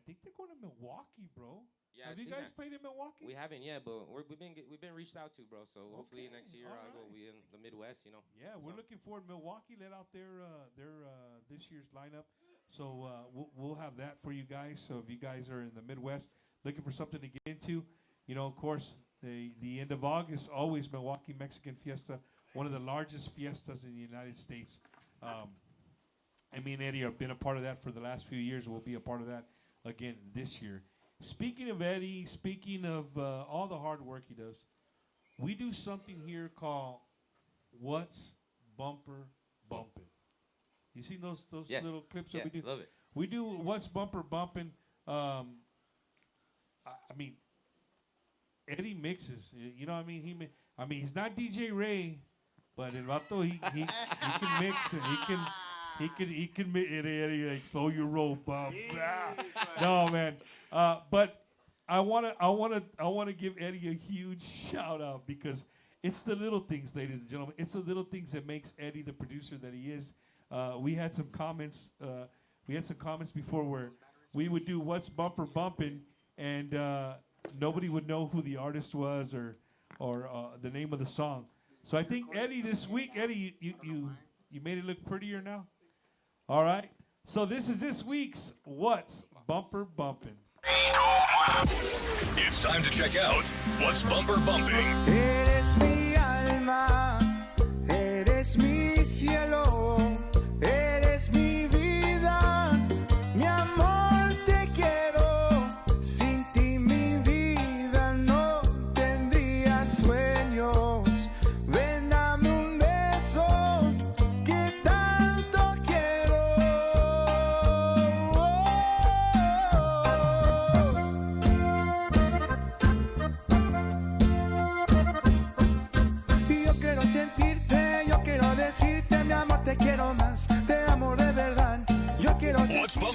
think they're going to Milwaukee, bro. Yeah, have you guys played in Milwaukee? We haven't yet, but we've been reached out to, bro. So hopefully next year we'll be in the Midwest, you know. Yeah, we're looking forward. Milwaukee let out their this year's lineup, so we'll have that for you guys. So if you guys are in the Midwest looking for something to get into, you know, of course, the end of August, always Milwaukee Mexican Fiesta, one of the largest fiestas in the United States. Me and Eddie have been a part of that for the last few years. We'll be a part of that again this year. Speaking of Eddie, speaking of all the hard work he does, we do something here called What's Bumper Bumpin'. You seen those little clips that we do? Love it. We do What's Bumper Bumpin'. I mean, Eddie mixes. You know what I mean? He's not DJ Ray, but el vato, he can mix and he can Eddie, like, slow your roll, bump. No, man. But I wanna give Eddie a huge shout out because it's the little things, ladies and gentlemen. It's the little things that makes Eddie the producer that he is. We had some comments. Before where we would do What's Bumper Bumpin', and nobody would know who the artist was or the name of the song. So I think Eddie this week, Eddie, you made it look prettier now. All right. So this is this week's What's Bumper Bumpin'. It's time to check out What's Bumper Bumping. Eres mi alma, eres mi cielo, eres mi vida, mi amor te quiero, sin ti mi vida no tendría sueños, ven dame un beso que tanto quiero.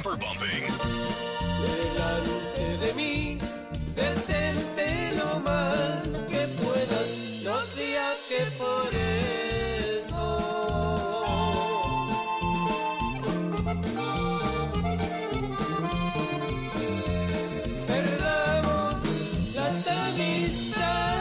Bumper Bumping? Delante de mí, detente lo más que puedas, no sea que por eso perdamos las amistades.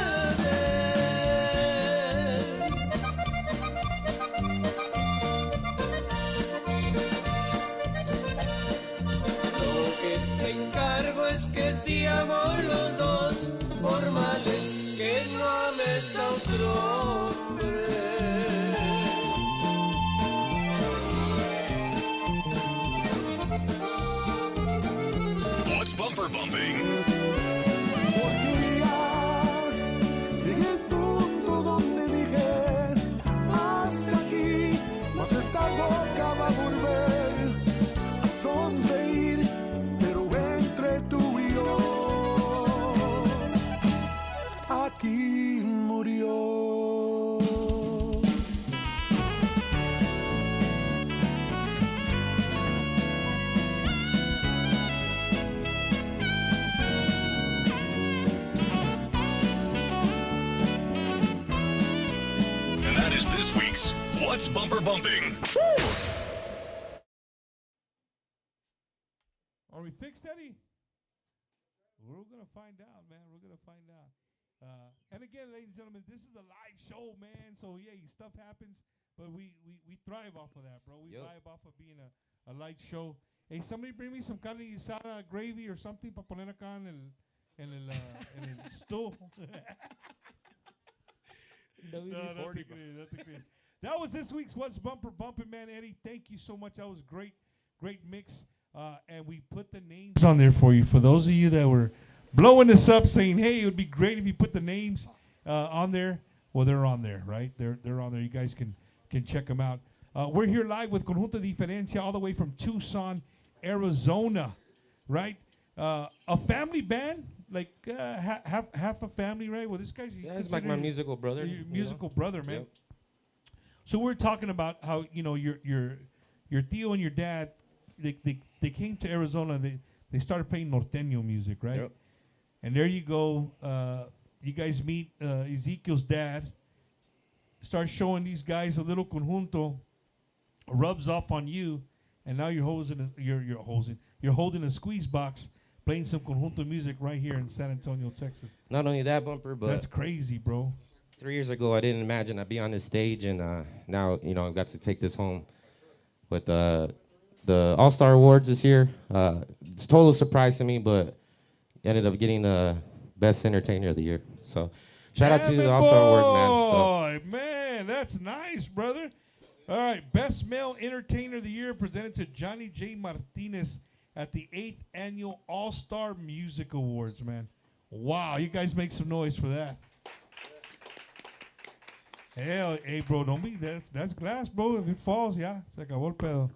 Lo que te encargo es que seamos los dos formales, que no ames a otro hombre. What's Bumper Bumping? En el punto donde dije hasta aquí, mas esta boca va a volver a sonreír, pero entre tú y yo, aquí murió. And that is this week's What's Bumper Bumping? Are we fixed, Eddie? We're gonna find out, man. We're gonna find out. And again, ladies and gentlemen, this is a live show, man. So yeah, stuff happens, but we thrive off of that, bro. We thrive off of being a light show. Hey, somebody bring me some carne guisada, gravy or something para poner acá en el stool. No, no te creas, no te creas. That was this week's What's Bumper Bumping, man. Eddie, thank you so much. That was great, great mix. And we put the names on there for you. For those of you that were blowing this up, saying, "Hey, it would be great if you put the names on there." Well, they're on there, right? They're on there. You guys can check them out. We're here live with Conjunto Diferencia, all the way from Tucson, Arizona, right? A family band, like half a family, right? Well, this guy's it's like my musical brother. Your musical brother, man. Yep. So we're talking about how your tío and your dad, they came to Arizona. They started playing norteño music, right? Yep. And there you go. You guys meet Ezekiel's dad. Start showing these guys a little conjunto. Rubs off on you, and now you're holding a squeeze box, playing some conjunto music right here in San Antonio, Texas. Not only that, Bumper, but that's crazy, bro. 3 years ago, I didn't imagine I'd be on this stage, and now I've got to take this home with the All-Star Awards this year. It's a total surprise to me, but ended up getting the Best Entertainer of the Year. So shout out to the All-Star Awards, man. Man, that's nice, brother. All right, Best Male Entertainer of the Year presented to Johnny J. Martinez at the 8th Annual All-Star Music Awards, man. Wow, you guys make some noise for that. Hell, hey, bro, don't be that's glass, bro. If it falls, yeah, se acabó el pedo.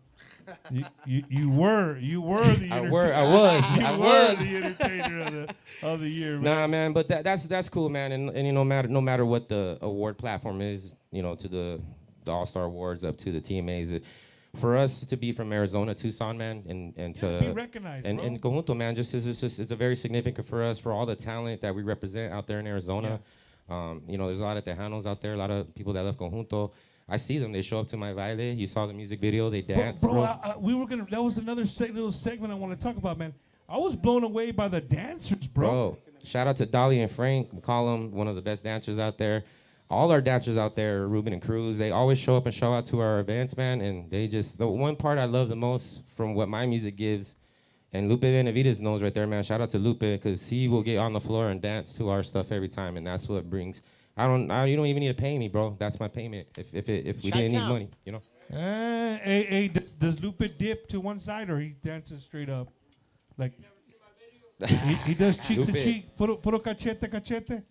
You were the I was the entertainer of the year, man. Nah, man, but that's cool, man. And no matter what the award platform is, to the All-Star Awards up to the TMAs, for us to be from Arizona, Tucson, man, and to be recognized, and Conjunto, man, it's a very significant for us, for all the talent that we represent out there in Arizona. Yeah. There's a lot of Tejanos out there, a lot of people that love Conjunto. I see them. They show up to my baile. You saw the music video. They dance, bro. That was another little segment I want to talk about, man. I was blown away by the dancers, bro. Shout out to Dolly and Frank. We call them one of the best dancers out there. All our dancers out there, Ruben and Cruz, they always show up and show out to our events, man. And the one part I love the most from what my music gives, and Lupe Benavides knows right there, man. Shout out to Lupe, because he will get on the floor and dance to our stuff every time, and that's what brings. You don't even need to pay me, bro. That's my payment. If we didn't need money, Hey, does Lupe dip to one side or he dances straight up? Like he does cheek to cheek, puro cachete.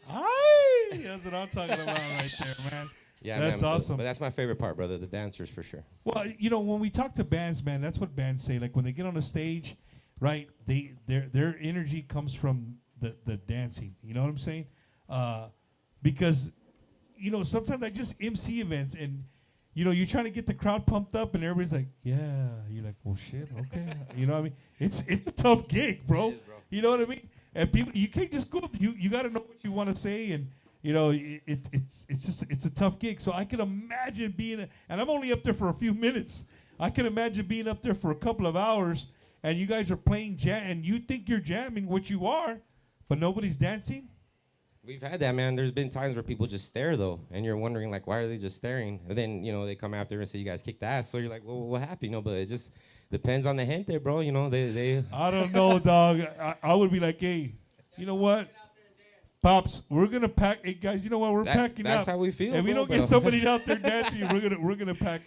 Ay, that's what I'm talking about right there, man. Yeah, that's man, awesome. But that's my favorite part, brother. The dancers, for sure. Well, when we talk to bands, man, that's what bands say. Like when they get on the stage, right? Their energy comes from the dancing. You know what I'm saying? Because sometimes I just MC events, and you're trying to get the crowd pumped up, and everybody's like, yeah. You're like, well, shit, okay. You know what I mean? It's a tough gig, bro. You know what I mean? And people, you can't just go up. You got to know what you want to say, and it's a tough gig. So I can imagine and I'm only up there for a few minutes. I can imagine being up there for a couple of hours, and you guys are playing and you think you're jamming, which you are, but nobody's dancing. We've had that, man. There's been times where people just stare, though, and you're wondering, like, why are they just staring? And then, they come after and say, you guys kicked ass. So you're like, well, what happened? But it just depends on the gente, bro. They I don't know, dog. I would be like, hey, you know what? Pops, we're going to pack. Hey, guys, you know what? We're packing up. That's how we feel, If we don't get somebody out there dancing, we're gonna pack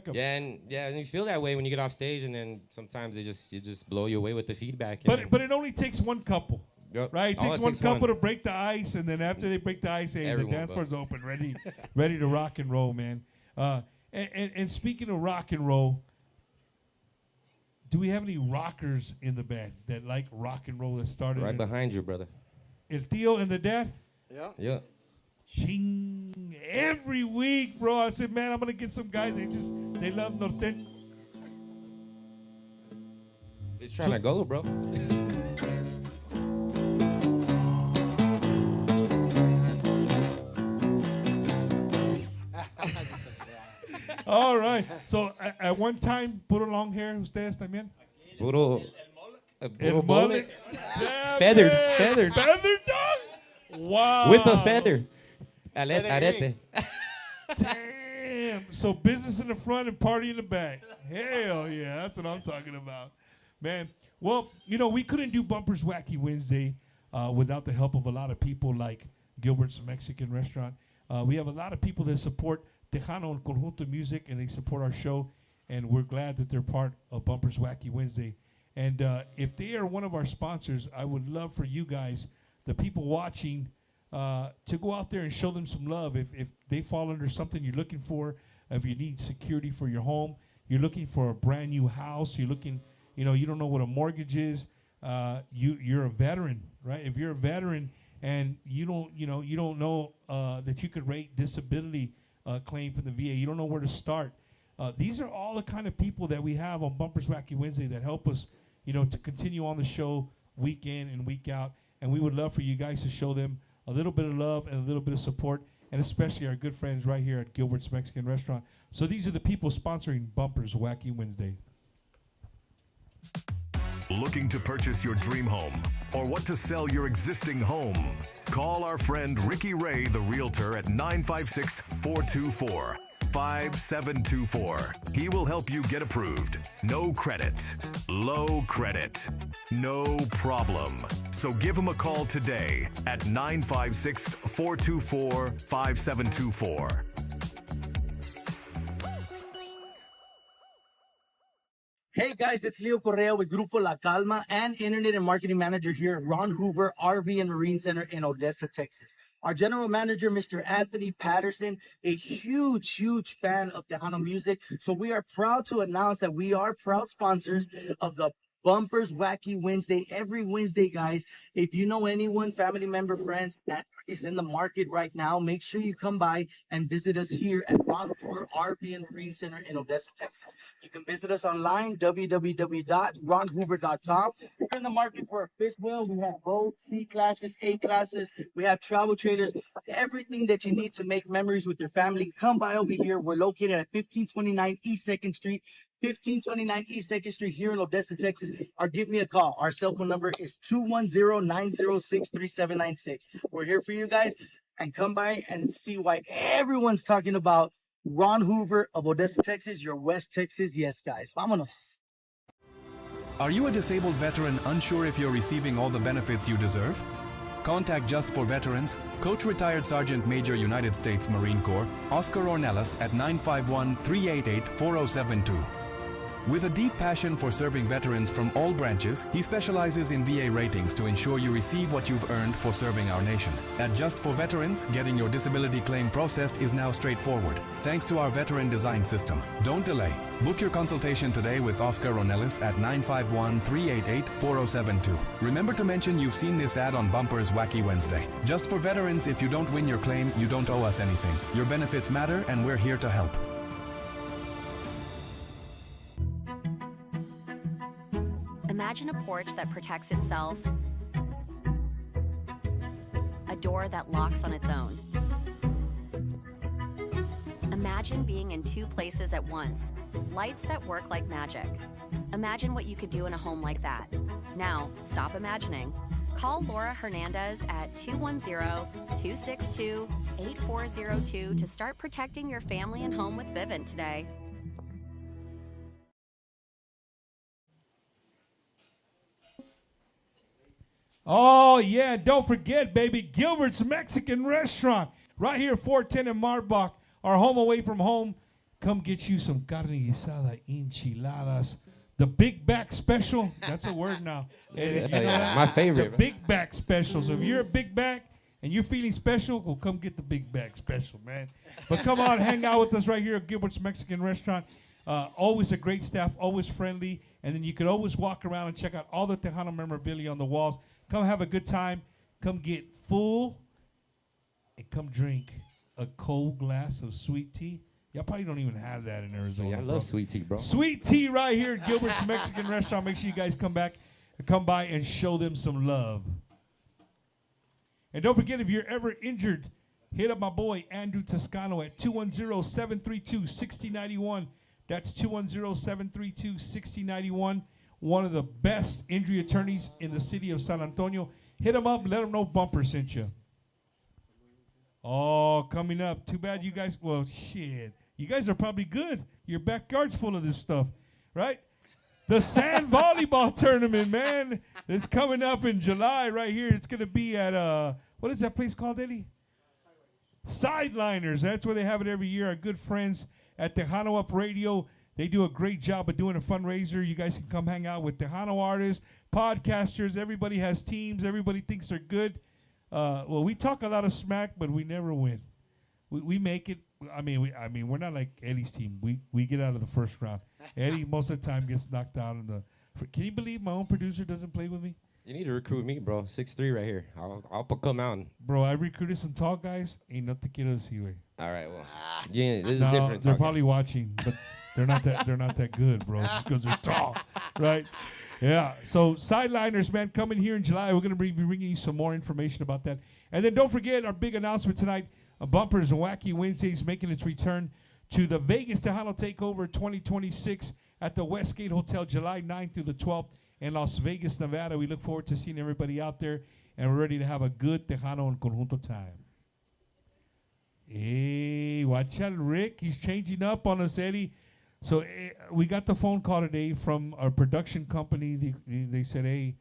up. Yeah, and you feel that way when you get off stage, and then sometimes you just blow you away with the feedback. But it only takes one couple. Yep. Right, it takes one couple to break the ice, and then after they break the ice, hey, the dance floor's open, ready to rock and roll, man. And speaking of rock and roll, do we have any rockers in the band that like rock and roll that started? Right behind you, brother. El Tío and the dad? Yeah. Ching. Every week, bro, I said, man, I'm going to get some guys. They love norteño. He's trying to go, bro. All right. So, at one time, puro long hair, ustedes también? Puro mullet. Feathered. Feathered, dog? Wow. With a feather. Arete. Damn. So, business in the front and party in the back. Hell yeah. That's what I'm talking about. Man. Well, we couldn't do Bumpers Wacky Wednesday without the help of a lot of people like Gilbert's Mexican Restaurant. We have a lot of people that support Tejano and Conjunto Music, and they support our show, and we're glad that they're part of Bumpers Wacky Wednesday. And if they are one of our sponsors, I would love for you guys, the people watching, to go out there and show them some love. If they fall under something you're looking for, if you need security for your home, you're looking for a brand new house, you're looking, you don't know what a mortgage is, you're a veteran, right? If you're a veteran and you don't know that you could rate disability claim from the VA, you don't know where to start. These are all the kind of people that we have on Bumpers Wacky Wednesday that help us, to continue on the show week in and week out. And we would love for you guys to show them a little bit of love and a little bit of support, and especially our good friends right here at Gilbert's Mexican Restaurant. So these are the people sponsoring Bumpers Wacky Wednesday. Looking to purchase your dream home or what to sell your existing home? Call our friend Ricky Ray, the realtor, at 956-424-5724. He will help you get approved. No credit, low credit, no problem. So give him a call today at 956-424-5724. Hey guys, it's Leo Correa with Grupo La Calma and Internet and Marketing Manager here at Ron Hoover RV and Marine Center in Odessa, Texas. Our General Manager, Mr. Anthony Patterson, a huge fan of Tejano music. So we are proud to announce that we are proud sponsors of the Bumpers Wacky Wednesday. Every Wednesday, guys, if you know anyone, family member, friends that is in the market right now, make sure you come by and visit us here at Ron Hoover RV and Marine Center in Odessa, Texas. You can visit us online, www.ronhoover.com. If you're in the market for a fifth wheel, we have both C classes, A classes. We have travel trailers, everything that you need to make memories with your family. Come by over here. We're located at 1529 East 2nd Street. 1529 East 2nd Street here in Odessa, Texas, or give me a call. Our cell phone number is 210-906-3796. We're here for you guys, and come by and see why everyone's talking about Ron Hoover of Odessa, Texas, your West Texas. Yes, guys. Vámonos. Are you a disabled veteran unsure if you're receiving all the benefits you deserve? Contact Just for Veterans, Coach Retired Sergeant Major United States Marine Corps, Oscar Ornelas at 951-388-4072. With a deep passion for serving veterans from all branches, he specializes in VA ratings to ensure you receive what you've earned for serving our nation. At Just for Veterans, getting your disability claim processed is now straightforward, thanks to our veteran design system. Don't delay. Book your consultation today with Oscar Ornelas at 951-388-4072. Remember to mention you've seen this ad on Bumpers Wacky Wednesday. Just for Veterans, if you don't win your claim, you don't owe us anything. Your benefits matter, and we're here to help. porch that protects itself, a door that locks on its own. Imagine being in two places at once, lights that work like magic. Imagine what you could do in a home like that. Now, stop imagining. Call Laura Hernandez at 210-262-8402 to start protecting your family and home with Vivint today. Oh, yeah, don't forget, baby, Gilbert's Mexican Restaurant right here, 410 in Marbach, our home away from home. Come get you some carne guisada, enchiladas. The Big Back Special, that's a word now. You know that? My favorite. The Big Back Special. So if you're a big back and you're feeling special, well, come get the Big Back Special, man. But come on, hang out with us right here at Gilbert's Mexican Restaurant. Always a great staff, always friendly. And then you can always walk around and check out all the Tejano memorabilia on the walls. Come have a good time. Come get full. And come drink a cold glass of sweet tea. Y'all probably don't even have that in Arizona. Yeah, I love sweet tea, bro. Sweet tea right here at Gilbert's Mexican Restaurant. Make sure you guys come back and come by and show them some love. And don't forget, if you're ever injured, hit up my boy Andrew Toscano at 210-732-6091. That's 210-732-6091. One of the best injury attorneys in the city of San Antonio. Hit him up. Let him know Bumper sent you. Oh, coming up. Too bad you guys, well, shit. You guys are probably good. Your backyard's full of this stuff, right? The sand volleyball tournament, man. It's coming up in July right here. It's going to be at, what is that place called, Eddie? Sideliners. That's where they have it every year. Our good friends at Tejano Up Radio. They do a great job of doing a fundraiser. You guys can come hang out with Tejano artists, podcasters. Everybody has teams. Everybody thinks they're good. Well, we talk a lot of smack, but we never win. We make it. I mean, we're not like Eddie's team. We get out of the first round. Eddie most of the time gets knocked out in the. Can you believe my own producer doesn't play with me? You need to recruit me, bro. 6'3" right here. I'll come out. Bro, I recruited some tall guys. Ain't nothing que decir, güey. All right, well, yeah, this is No, different. they're talk. probably watching, but they're not that good, bro. Just because they're tall, right? Yeah. So sideliners, man, coming here in July. We're gonna be bringing you some more information about that. And then don't forget our big announcement tonight. Bumpers and Wacky Wednesdays making its return to the Vegas Tejano Takeover 2026 at the Westgate Hotel, July 9th through the 12th in Las Vegas, Nevada. We look forward to seeing everybody out there, and we're ready to have a good Tejano and Conjunto time. Hey, watch out, Rick. He's changing up on us, Eddie. So we got the phone call today from our production company. They said, hey,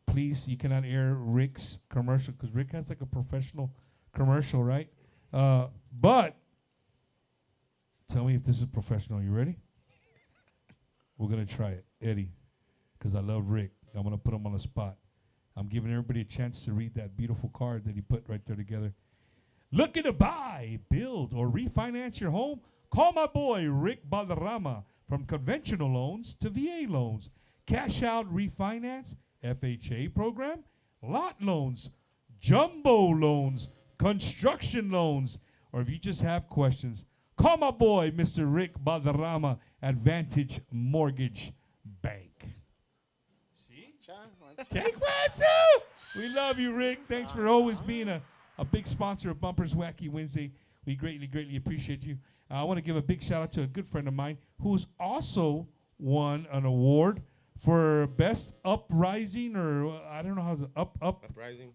please, you cannot air Rick's commercial because Rick has like a professional commercial, right? But tell me if this is professional. You ready? We're going to try it. Eddie, because I love Rick. I'm going to put him on the spot. I'm giving everybody a chance to read that beautiful card that he put right there together. Looking to buy, build, or refinance your home? Call my boy, Rick Balderrama, from conventional loans to VA loans, cash out refinance, FHA program, lot loans, jumbo loans, construction loans, or if you just have questions, call my boy, Mr. Rick Balderrama at Vantage Mortgage Bank. See? Take one, we love you, Rick. Thanks for always being a big sponsor of Bumpers Wacky Wednesday. We greatly, greatly appreciate you. I want to give a big shout out to a good friend of mine who's also won an award for best uprising, or I don't know how to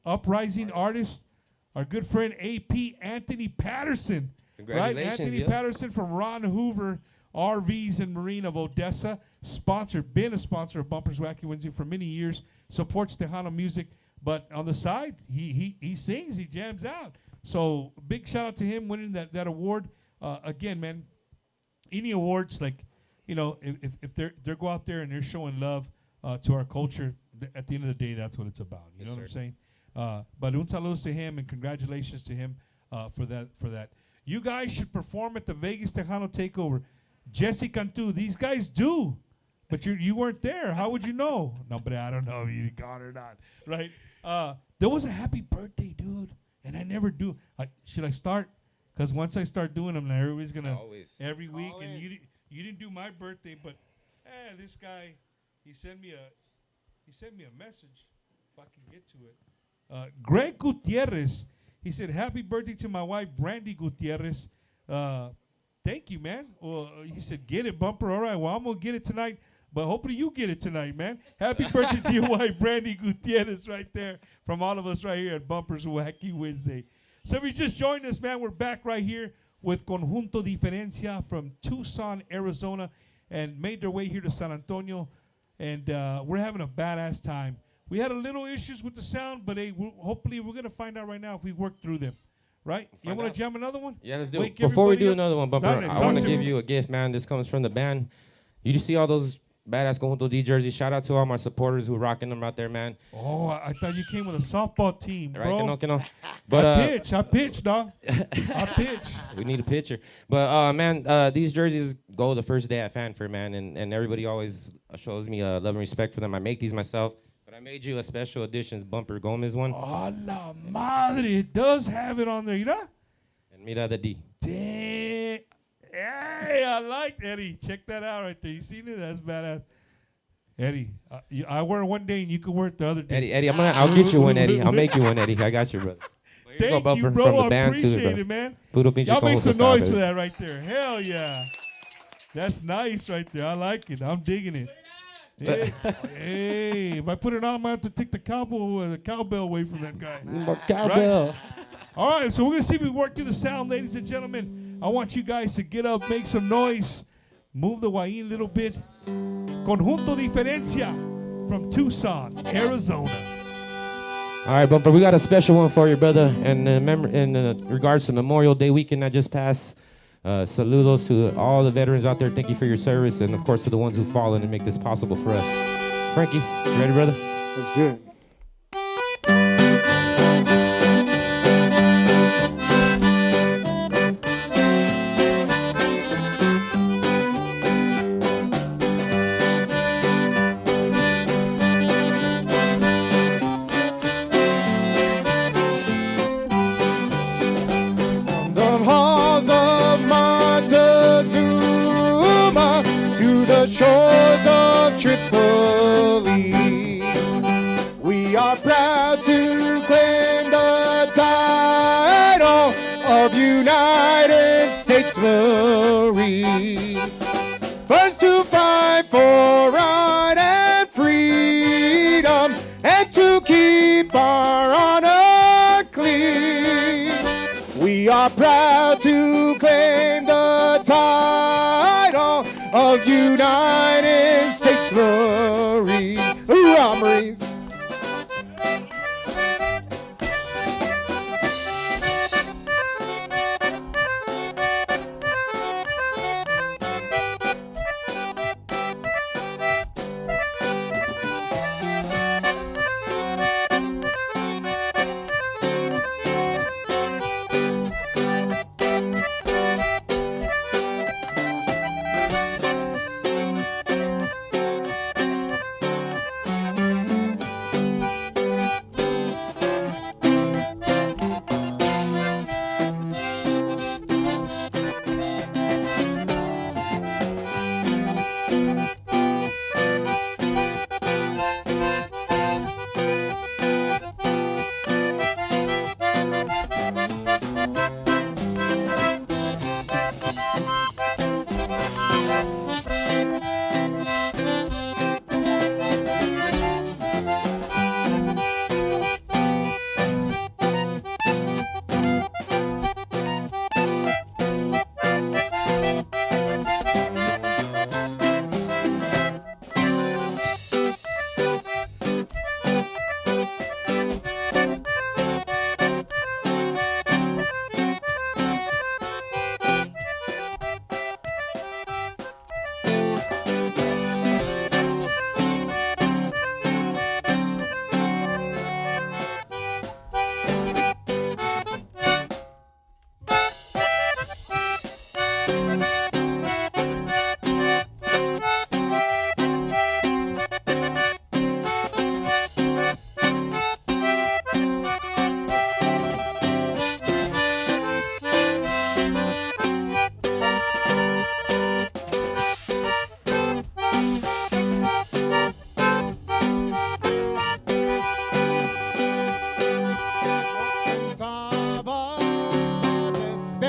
uprising artist. Our good friend AP Anthony Patterson. Congratulations, right? Anthony yeah. Patterson from Ron Hoover RVs and Marine of Odessa. Been a sponsor of Bumpers Wacky Wednesday for many years. Supports Tejano music, but on the side, he sings, he jams out. So big shout out to him winning that award. Again, man, any awards, like, you know, if they go out there and they're showing love to our culture, at the end of the day, that's what it's about. You know what I'm saying? But un saludos to him and congratulations to him for that. You guys should perform at the Vegas Tejano Takeover. Jesse Cantu, these guys do, but you weren't there. How would you know? No, but I don't know if you got it or not, right? There was a happy birthday, dude, and I never do. Should I start? Because once I start doing them, everybody's gonna every week, and you didn't do my birthday, but this guy, he sent me he sent me a message, if I can get to it. Greg Gutierrez, he said, happy birthday to my wife, Brandy Gutierrez. Thank you, man. Well, he said, get it, Bumper. All right, well, I'm going to get it tonight, but hopefully you get it tonight, man. Happy birthday to your wife, Brandy Gutierrez, right there, from all of us right here at Bumper's Wacky Wednesday. So if you just joined us, man, we're back right here with Conjunto Diferencia from Tucson, Arizona, and made their way here to San Antonio, and we're having a badass time. We had a little issues with the sound, but hey, hopefully we're going to find out right now if we work through them. Right? You want to jam another one? Yeah, let's do it. Before we do another one, Bumper, I want to give you a gift, man. This comes from the band. You see all those badass Conjunto D jerseys? Shout out to all my supporters who are rocking them out there, man. Oh, I thought you came with a softball team, bro. Right, no. But, I pitch, dog. I pitch. We need a pitcher. But, man, these jerseys go the first day at Fanfare, man, and everybody always shows me love and respect for them. I make these myself. But I made you a special editions Bumper Gomez one. Oh, la madre. It does have it on there, you know? And mira the D. Damn. Hey, I like Eddie. Check that out right there. You seen it? That's badass. Eddie, I wear it one day and you can wear it the other day. Eddie, I'll get you one, Eddie. I'll make you one, Eddie. I got you, brother. Thank you, bro. From the band I appreciate it, man. Y'all make some noise for that right there. Hell yeah. That's nice right there. I like it. I'm digging it. Hey, if I put it on, I'm going to have to take the cowbell away from that guy. Cowbell. Right? All right, so we're going to see if we work through the sound, ladies and gentlemen. I want you guys to get up, make some noise, move the guayin a little bit. Conjunto Diferencia from Tucson, Arizona. All right, Bumper, we got a special one for you, brother. And in regards to Memorial Day weekend that just passed, saludos to all the veterans out there. Thank you for your service, and of course to the ones who fallen and make this possible for us. Frankie, you ready, brother? Let's do it. Shores of Tripoli, we are proud to claim the title of United States Marines, first to fight for right and freedom, and to keep our honor clean. We are proud to claim the title of United States Marines. Hoorah, Marines!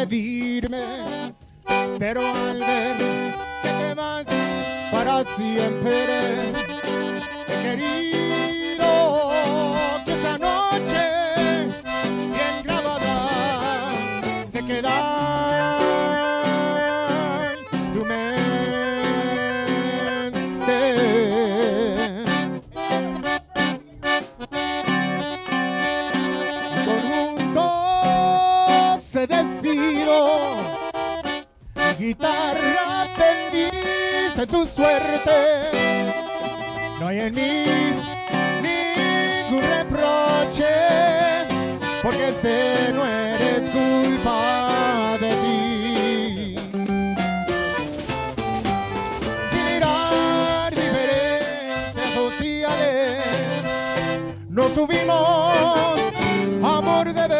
despedirme, pero al ver que te vas para siempre, he querido que esa noche bien grabada se queda en tu mente. Conjunto se despido, mi guitarra bendice tu suerte. No hay en mí ningún reproche, porque sé no eres culpa de ti. Sin mirar diferencias sociales, nos subimos amor de verdad.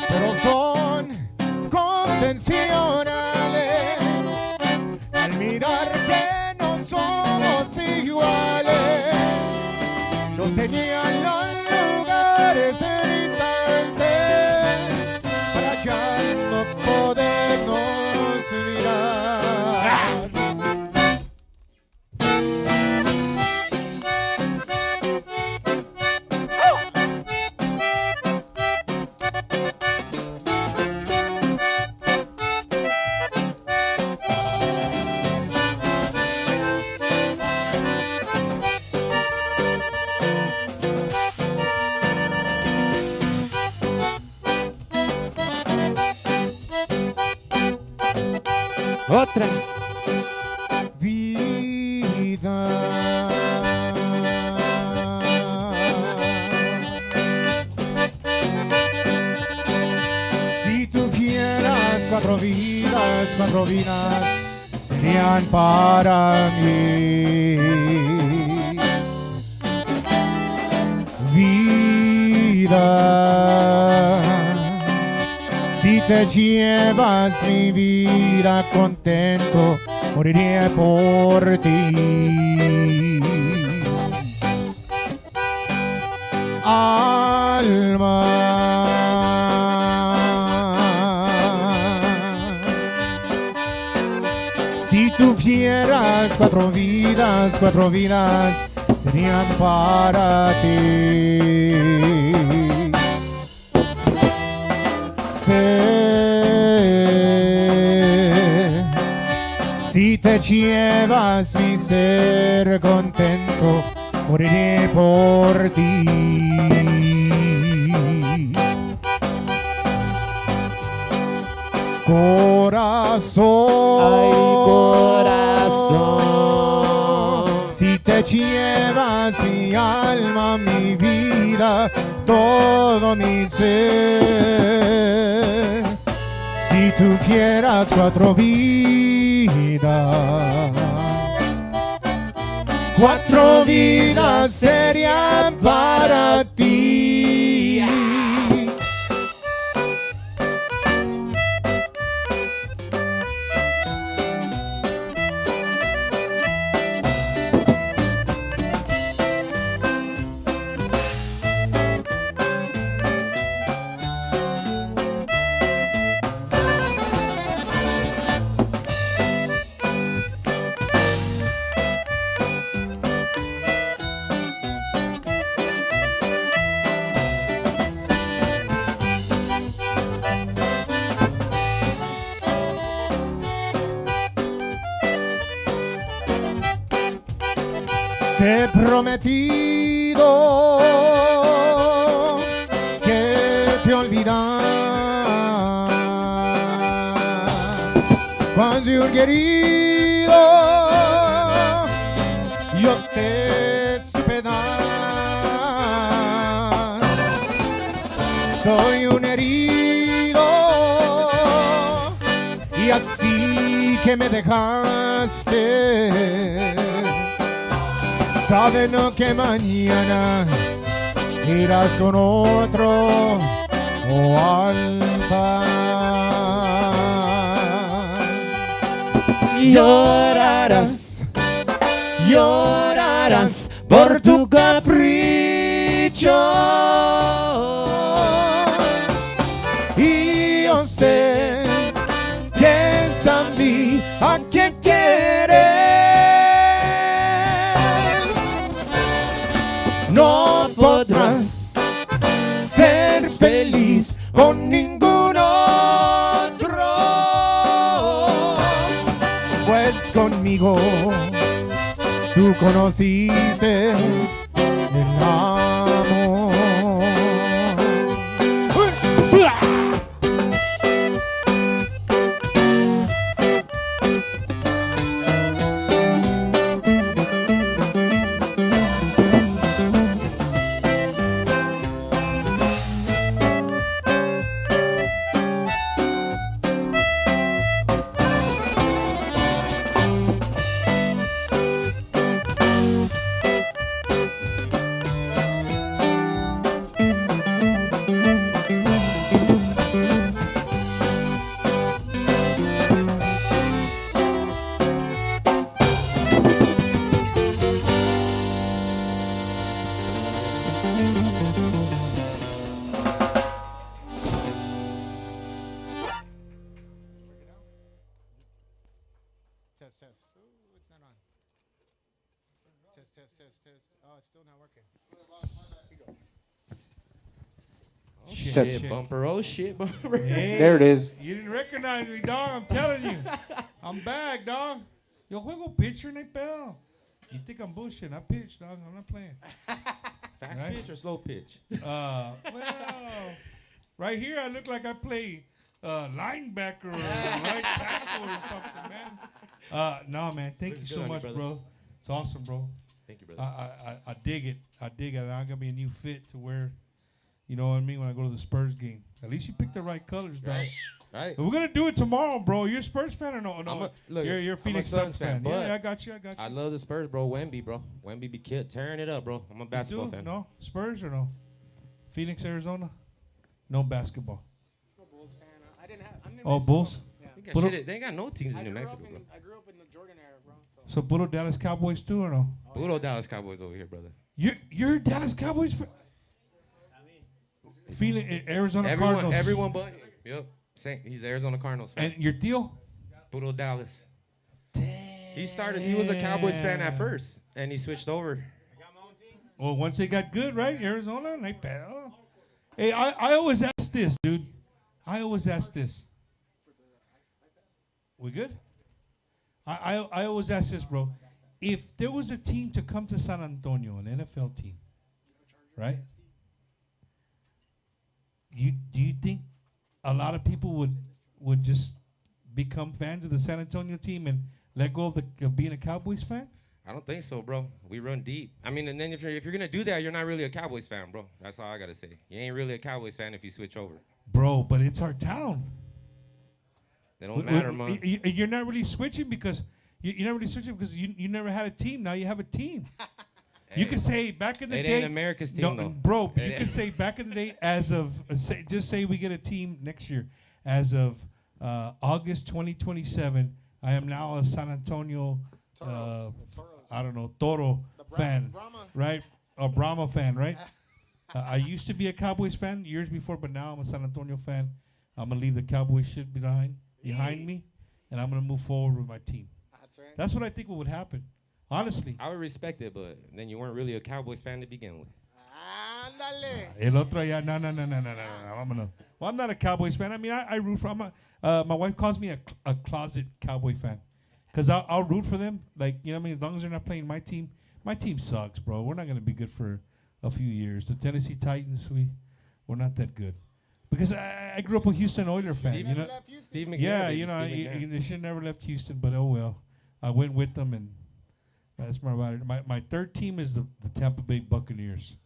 Pero son convencionales al mirar que no somos iguales. Nos señalan lugares distantes para ya no podernos mirar. Otra vida. Si tuvieras cuatro vidas serían para mí. Vida. Si te llevas mi vida contento, moriré por ti. Alma, si tuvieras cuatro vidas serían para ti. Si te llevas mi ser contento, moriré por ti. Corazón, ay corazón, si te llevas mi alma, mi vida, todo mi ser. Si tuvieras cuatro vidas serían para ti. Te he prometido que te olvidar cuando yo querido yo te supe dar. Soy un herido y así que me dejas engañaste. Sabiendo que mañana irás con otro o alta. Llorarás, llorarás por tu capricho. Y yo sé que es a mí a quien quieres. No podrás ser feliz con ningún otro, pues conmigo tú conociste el amor. Test, test. Ooh, it's not on. Test, test, test, test. Oh, it's still not working. Oh, shit, bumper. Oh, shit, bumper. Hey, there it is. You didn't recognize me, dog. I'm telling you. I'm back, dog. Yo juego pitcher, no hay pedo. You think I'm bullshit? I pitch, dog. I'm not playing. Fast Right? pitch or slow pitch? Well, right here I look like I play linebacker or right tackle or something, man. No, man. Thank Looks you good so on you, much, brother. bro. It's awesome, bro. Thank you, brother. I dig it. I dig it. I'm gonna be a new fit to wear. You know what I mean? When I go to the Spurs game, at least you picked the right colors, dog. Right. But we're gonna do it tomorrow, bro. You're a Spurs fan or no? Look, You're a I'm Phoenix Suns Suns fan. but Yeah, I got you. I love the Spurs, bro. Wemby, bro. Wemby be tearing it up, bro. I'm a basketball fan. No Spurs or no? Phoenix, Arizona. No basketball. No Bulls fan. I didn't have. I'm New Oh, Mexico. Bulls. Yeah. They ain't got no teams in New Mexico, bro. I grew up in the Jordan era, bro. So Puro Dallas Cowboys too or no? Puro Dallas Cowboys over here, brother. You're Dallas Cowboys fan. Arizona Cardinals. Everyone but him. Yep. He's Arizona Cardinals fan. And your tío? Puro Dallas. He was a Cowboys fan at first, and he switched over. Well, once they got good, right? Arizona, like that. Oh. Hey, I always ask this, dude. I always ask this. We good? I always ask this, bro. If there was a team to come to San Antonio, an NFL team, right? Do you think a lot of people would just become fans of the San Antonio team and let go of being a Cowboys fan? I don't think so, bro. We run deep. I mean, and then if you're gonna do that, you're not really a Cowboys fan, bro. That's all I gotta say. You ain't really a Cowboys fan if you switch over. Bro, but it's our town. They don't matter, man. You're not really switching because you're not really switching because you never had a team. Now you have a team. Hey, you can say back in the day. It ain't America's team, though. Bro, you can say back in the day as of, just say we get a team next year. As of August 2027, I am now a San Antonio, I don't know, Toro fan, right? A Brahma fan, right? I used to be a Cowboys fan years before, but now I'm a San Antonio fan. I'm going to leave the Cowboys shit behind me, and I'm going to move forward with my team. That's right. That's what I think would happen. Honestly. I would respect it, but then you weren't really a Cowboys fan to begin with. Ándale. El otro ya, no. Vámonos. Well, I'm not a Cowboys fan. I mean, I root for. My wife calls me a closet Cowboy fan, because I'll root for them. Like, you know what I mean? As long as they're not playing my team sucks, bro. We're not gonna be good for a few years. The Tennessee Titans, we're not that good. Because I grew up a Houston Oilers fan. You know? Steve McNair. Yeah, you know, they should never left Houston, but oh well. I went with them, and that's more about it. My third team is the Tampa Bay Buccaneers.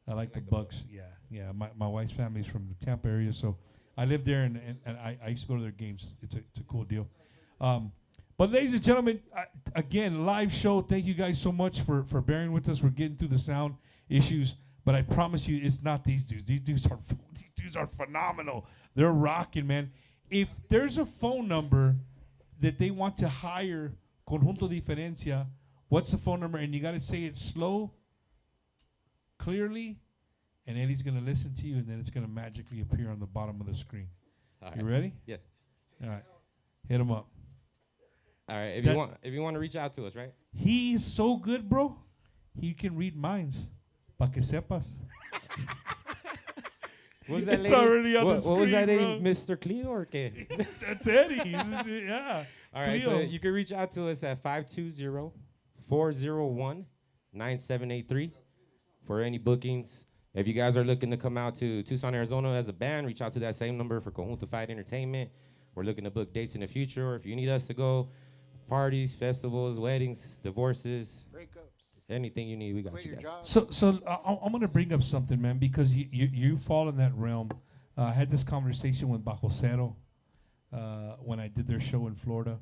I like the Bucks. Yeah. My wife's family's from the Tampa area, so I lived there, and I used to go to their games. It's a cool deal. But ladies and gentlemen, again, live show. Thank you guys so much for bearing with us. We're getting through the sound issues, but I promise you, it's not these dudes. These dudes are phenomenal. They're rocking, man. If there's a phone number that they want to hire Conjunto Diferencia, what's the phone number? And you got to say it slow, clearly, and Eddie's going to listen to you, and then it's going to magically appear on the bottom of the screen. All You right. ready? Yeah. All right. Hit him up. All right. If you want to reach out to us, right? He is so good, bro. He can read minds. Pa que sepas. What was that It's lady? already on the What was that screen, name? bro. Mr. Cleo or qué? That's Eddie. Yeah. All right, so Cleo. you can reach out to us at 520-401-9783 for any bookings. If you guys are looking to come out to Tucson, Arizona as a band, reach out to that same number for Conjunto Fight Entertainment. We're looking to book dates in the future, or if you need us to go, parties, festivals, weddings, divorces, anything you need, we got you guys. So I'm going to bring up something, man, because you fall in that realm. I had this conversation with Bajo Cero when I did their show in Florida.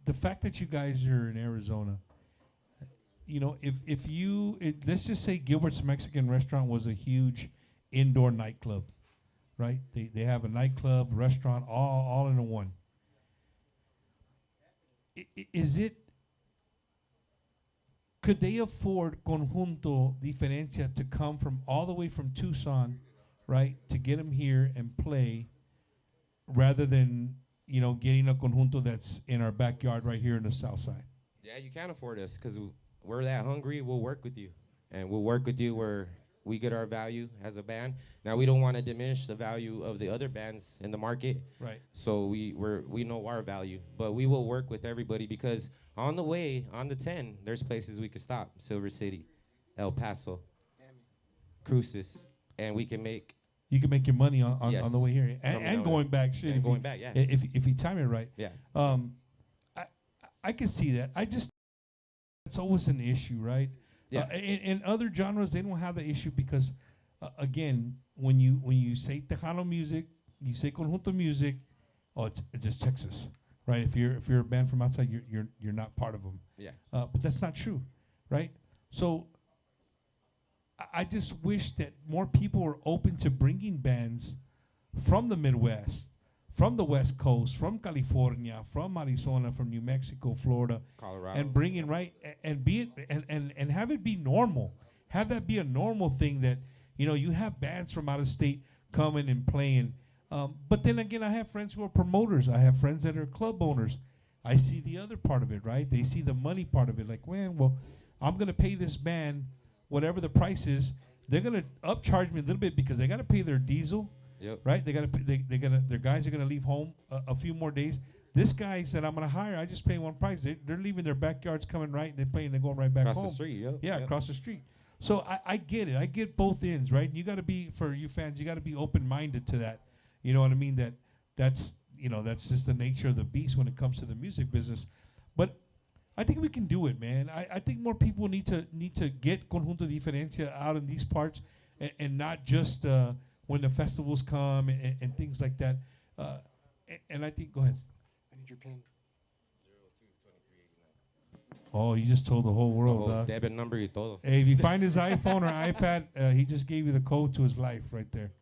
The fact that you guys are in Arizona, you know, if you, let's just say Gilbert's Mexican Restaurant was a huge indoor nightclub, right? They have a nightclub, restaurant, all in one. Is it, could they afford Conjunto Diferencia to come from all the way from Tucson, right, to get them here and play, rather than, you know, getting a Conjunto that's in our backyard right here in the south side? Yeah, you can afford us because we're that hungry. We'll work with you, and we'll work with you where we get our value as a band. Now, we don't want to diminish the value of the other bands in the market. Right. So we know our value, but we will work with everybody because on the way, on the 10, there's places we could stop. Silver City, El Paso, Cruces, and we can make... You can make your money on Yes. the way here, Coming and down going there. back. Shit, And if going you, back, yeah. If you time it right. Yeah. I can see that. It's always an issue, right? Yeah. In other genres, they don't have the issue because, again, when you say Tejano music, you say Conjunto music, oh, it's just Texas, right? If you're a band from outside, you're not part of them. Yeah. But that's not true, right? So I just wish that more people were open to bringing bands from the Midwest, from the West Coast, from California, from Arizona, from New Mexico, Florida, Colorado, and bring in and be it and have it be normal. Have that be a normal thing that, you know, you have bands from out of state coming and playing. But then again, I have friends who are promoters. I have friends that are club owners. I see the other part of it, right? They see the money part of it. Like, man, well, I'm gonna pay this band whatever the price is. They're gonna upcharge me a little bit because they gotta pay their diesel. Yep. Right? Their guys are gonna leave home a few more days. This guy said, I'm gonna hire, I just pay one price. They're leaving their backyards coming right, they're playing, they're going right back Across home. the street, yep. Yeah, Yep. across the street. So I get it. I get both ends, right? And you gotta be, for you fans, you gotta be open minded to that. You know what I mean? That's just the nature of the beast when it comes to the music business. But I think we can do it, man. I think more people need to get Conjunto Diferencia out in these parts and not just when the festivals come and things like that. And I think, go ahead. I need your pen. Oh, you just told the whole world. Oh, debit number y todo. Hey, if you find his iPhone or iPad, he just gave you the code to his life right there.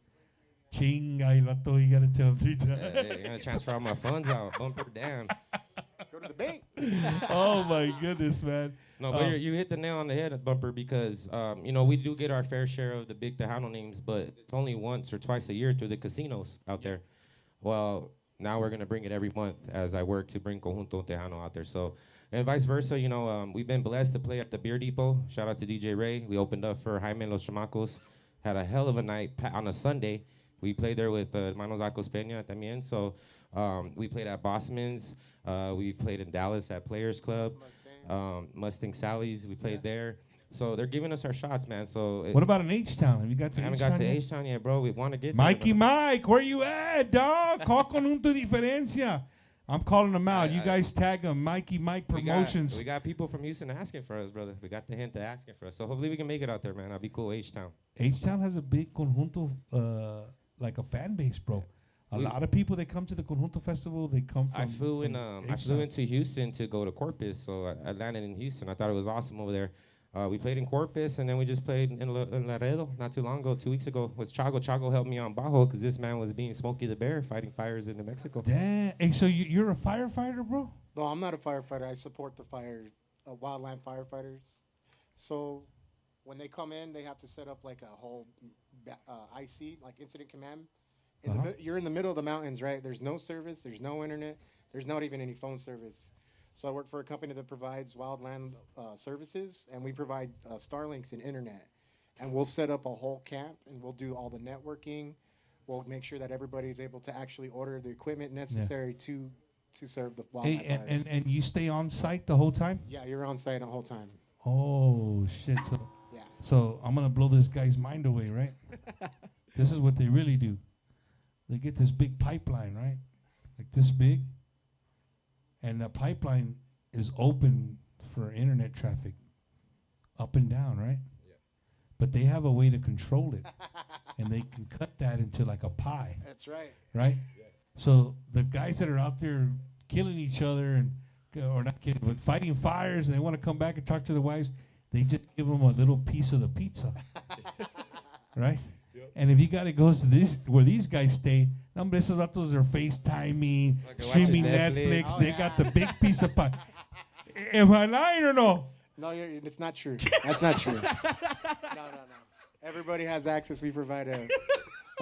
Chinga, y vato, you got to tell him 3 times. Hey, I'm going to transfer all my funds out. Bumper down. Go to the bank. Oh, my goodness, man. No, but you hit the nail on the head, Bumper, because, you know, we do get our fair share of the big Tejano names, but it's only once or twice a year through the casinos out there. Well, now we're going to bring it every month as I work to bring Conjunto Tejano out there. So, and vice versa, you know, we've been blessed to play at the Beer Depot. Shout out to DJ Ray. We opened up for Jaime Los Chamacos. Had a hell of a night on a Sunday. We played there with Hermanos Arcos Peña también. So we played at Bossman's. We played in Dallas at Players Club. Mustang Sally's, we played there. So they're giving us our shots, man. So What about in H-Town? Have you got to I haven't H-Town got to yet? H-Town yet, bro. We want to get Mikey there, Mike, where you at, dog? Call Conjunto Diferencia. I'm calling them out. You guys tag them. Mikey Mike Promotions. We got people from Houston asking for us, brother. We got the hint to asking for us. So hopefully we can make it out there, man. That'd be cool, H-Town. H-Town has a big Conjunto, like a fan base, bro. A lot of people that come to the Conjunto Festival, they come from. I flew into Houston to go to Corpus, so I landed in Houston. I thought it was awesome over there. We played in Corpus, and then we just played in Laredo not too long ago, 2 weeks ago. Was Chago. Chago helped me on Bajo because this man was being Smokey the Bear fighting fires in New Mexico. Damn. Hey, so you're a firefighter, bro? No, I'm not a firefighter. I support the wildland firefighters. So when they come in, they have to set up like a whole IC, like incident command. You're in the middle of the mountains, right? There's no service. There's no internet. There's not even any phone service. So I work for a company that provides wildland services, and we provide Starlinks and internet. And we'll set up a whole camp, and we'll do all the networking. We'll make sure that everybody's able to actually order the equipment necessary to serve the wildland fires. And you stay on site the whole time? Yeah, you're on site the whole time. Oh, shit. So I'm going to blow this guy's mind away, right? This is what they really do. They get this big pipeline, right? Like this big. And the pipeline is open for internet traffic up and down, right? Yeah. But they have a way to control it. And they can cut that into like a pie. That's right. Right? Yeah. So the guys that are out there killing each other, and or not killing, but fighting fires, and they want to come back and talk to their wives, they just give them a little piece of the pizza. Right? And if you got to go to this where these guys stay, esos vatos are FaceTiming, streaming Netflix. They got the big piece of pie. Am I lying or no? No, it's not true. That's not true. No. Everybody has access. We provide a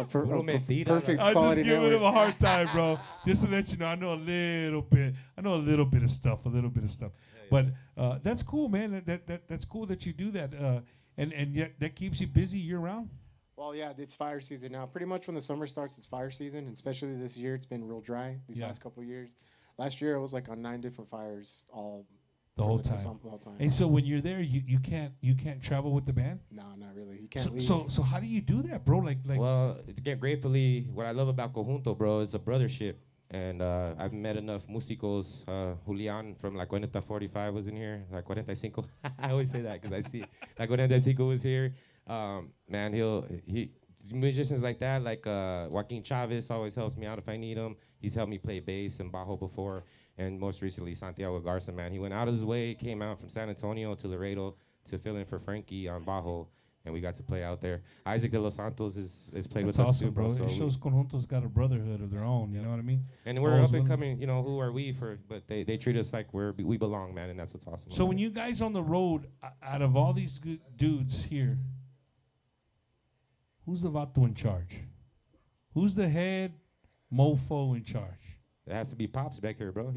perfect I'm quality just giving network. him a hard time, bro. Just to let you know, I know a little bit of stuff. But that's cool, man. That's cool that you do that. And yet that keeps you busy year round. Well, yeah, it's fire season now. Pretty much when the summer starts, it's fire season. And especially this year, it's been real dry these last couple of years. Last year, it was like on 9 different fires the whole time. And so when you're there, you can't travel with the band? No, not really. You can't leave. So how do you do that, bro? Like well, again, gratefully, what I love about Conjunto, bro, is a brothership. And I've met enough músicos. Julian from La 45 was in here. La 45. I always say that because I see La 45 was here. Man, he musicians like that, like Joaquin Chavez always helps me out if I need him. He's helped me play bass and bajo before, and most recently Santiago Garza, man. He went out of his way, came out from San Antonio to Laredo to fill in for Frankie on bajo, and we got to play out there. Isaac de los Santos is played with us too, bro. So it shows Conjunto's got a brotherhood of their own, you know what I mean? And we're up and coming, you know, who are we for, but they treat us like we belong, man, and that's what's awesome. So when you guys on the road, out of all these dudes here, who's the vato in charge? Who's the head mofo in charge? It has to be Pops back here, bro.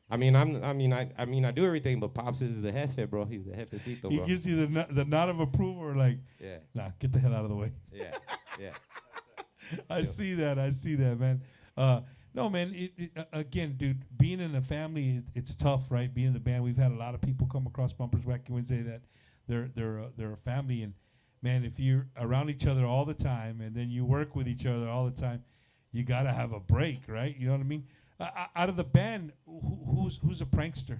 I do everything, but Pops is the jefe, bro. He's the jefecito, bro. He gives you the nod of approval, or like, nah, get the hell out of the way. Yeah. I see that, man. No, man. Again, dude, being in a family, it's tough, right? Being in the band, we've had a lot of people come across Bumpers Wacky Wednesday that they're a family, and man, if you're around each other all the time and then you work with each other all the time, you gotta have a break, right? You know what I mean? Out of the band, who's a prankster?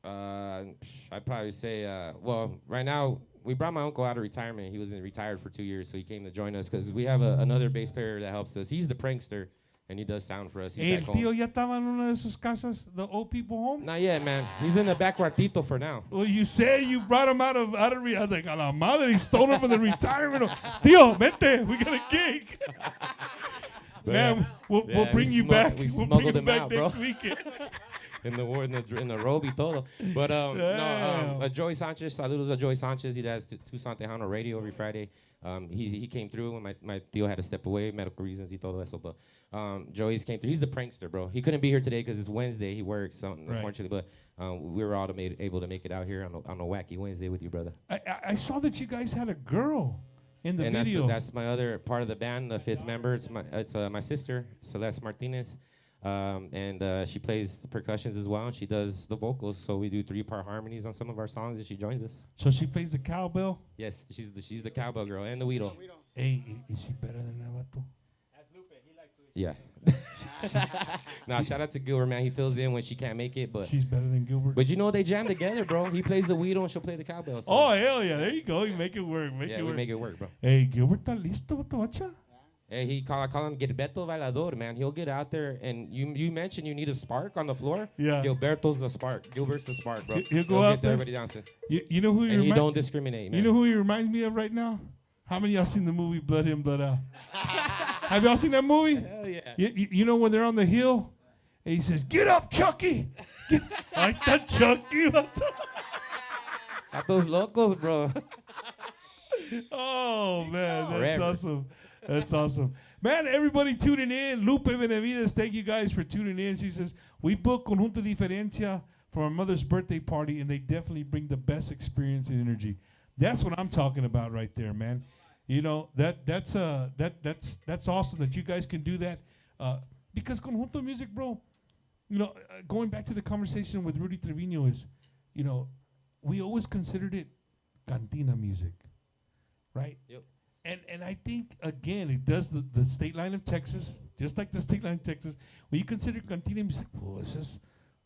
I'd probably say, well, right now we brought my uncle out of retirement. He was retired for 2 years, so he came to join us because we have another bass player that helps us. He's the prankster, and he does sound for us. El tío ya estaba en una de sus casas, the old people home? Not yet, man. He's in the back cuartito for now. Well, you said you brought him out of I was like, a la madre, he stole him from the retirement. Tío, vente, we got a gig. Man, we'll bring you back. We'll bring you back out, next bro. weekend. in the robe y todo. But Joey Sanchez, saludos a Joey Sanchez. He does Tucson Tejano radio every Friday. He came through when my tío had to step away, medical reasons y todo eso. But Joey's came through. He's the prankster, bro. He couldn't be here today because it's Wednesday. He works, unfortunately. But we were all able to make it out here on a Wacky Wednesday with you, brother. I saw that you guys had a girl in the video. That's my other part of the band, the fifth member. It's my sister, Celeste Martinez. And she plays the percussions as well, and she does the vocals. So we do 3-part harmonies on some of our songs, and she joins us. So she plays the cowbell? Yes, she's the cowbell girl and the weedle. Hey, is she better than Navato? That's Lupe. He likes to. Yeah. Nah, shout out to Gilbert, man. He fills in when she can't make it, but she's better than Gilbert. But you know they jam together, bro. He plays the weedle and she'll play the cowbell. So. Oh hell yeah! There you go. You make it work. We make it work, bro. Hey, Gilbert, está listo, bacha? Hey, I call him Gilberto Bailador, man. He'll get out there, and you mentioned you need a spark on the floor. Yeah. Gilberto's the spark. Gilbert's the spark, bro. He'll go out get there. everybody dancing. You know who and he don't discriminate, man. You know who he reminds me of right now? How many of y'all seen the movie Blood In, Blood Out? Have y'all seen that movie? Hell yeah. You know when they're on the hill, and he says, "Get up, Chucky." Like that, Chucky. Got those locos, bro. Oh man, that's Forever. awesome. That's awesome. Man, everybody tuning in. Lupe Benavides, thank you guys for tuning in. She says, we booked Conjunto Diferencia for our mother's birthday party, and they definitely bring the best experience and energy. That's what I'm talking about right there, man. You know, that's awesome that you guys can do that. Because Conjunto music, bro, you know, going back to the conversation with Rudy Trevino is, you know, we always considered it cantina music, right? Yep. And I think, again, it does the state line of Texas, just like the state line of Texas. When you consider cantina music, oh, it's just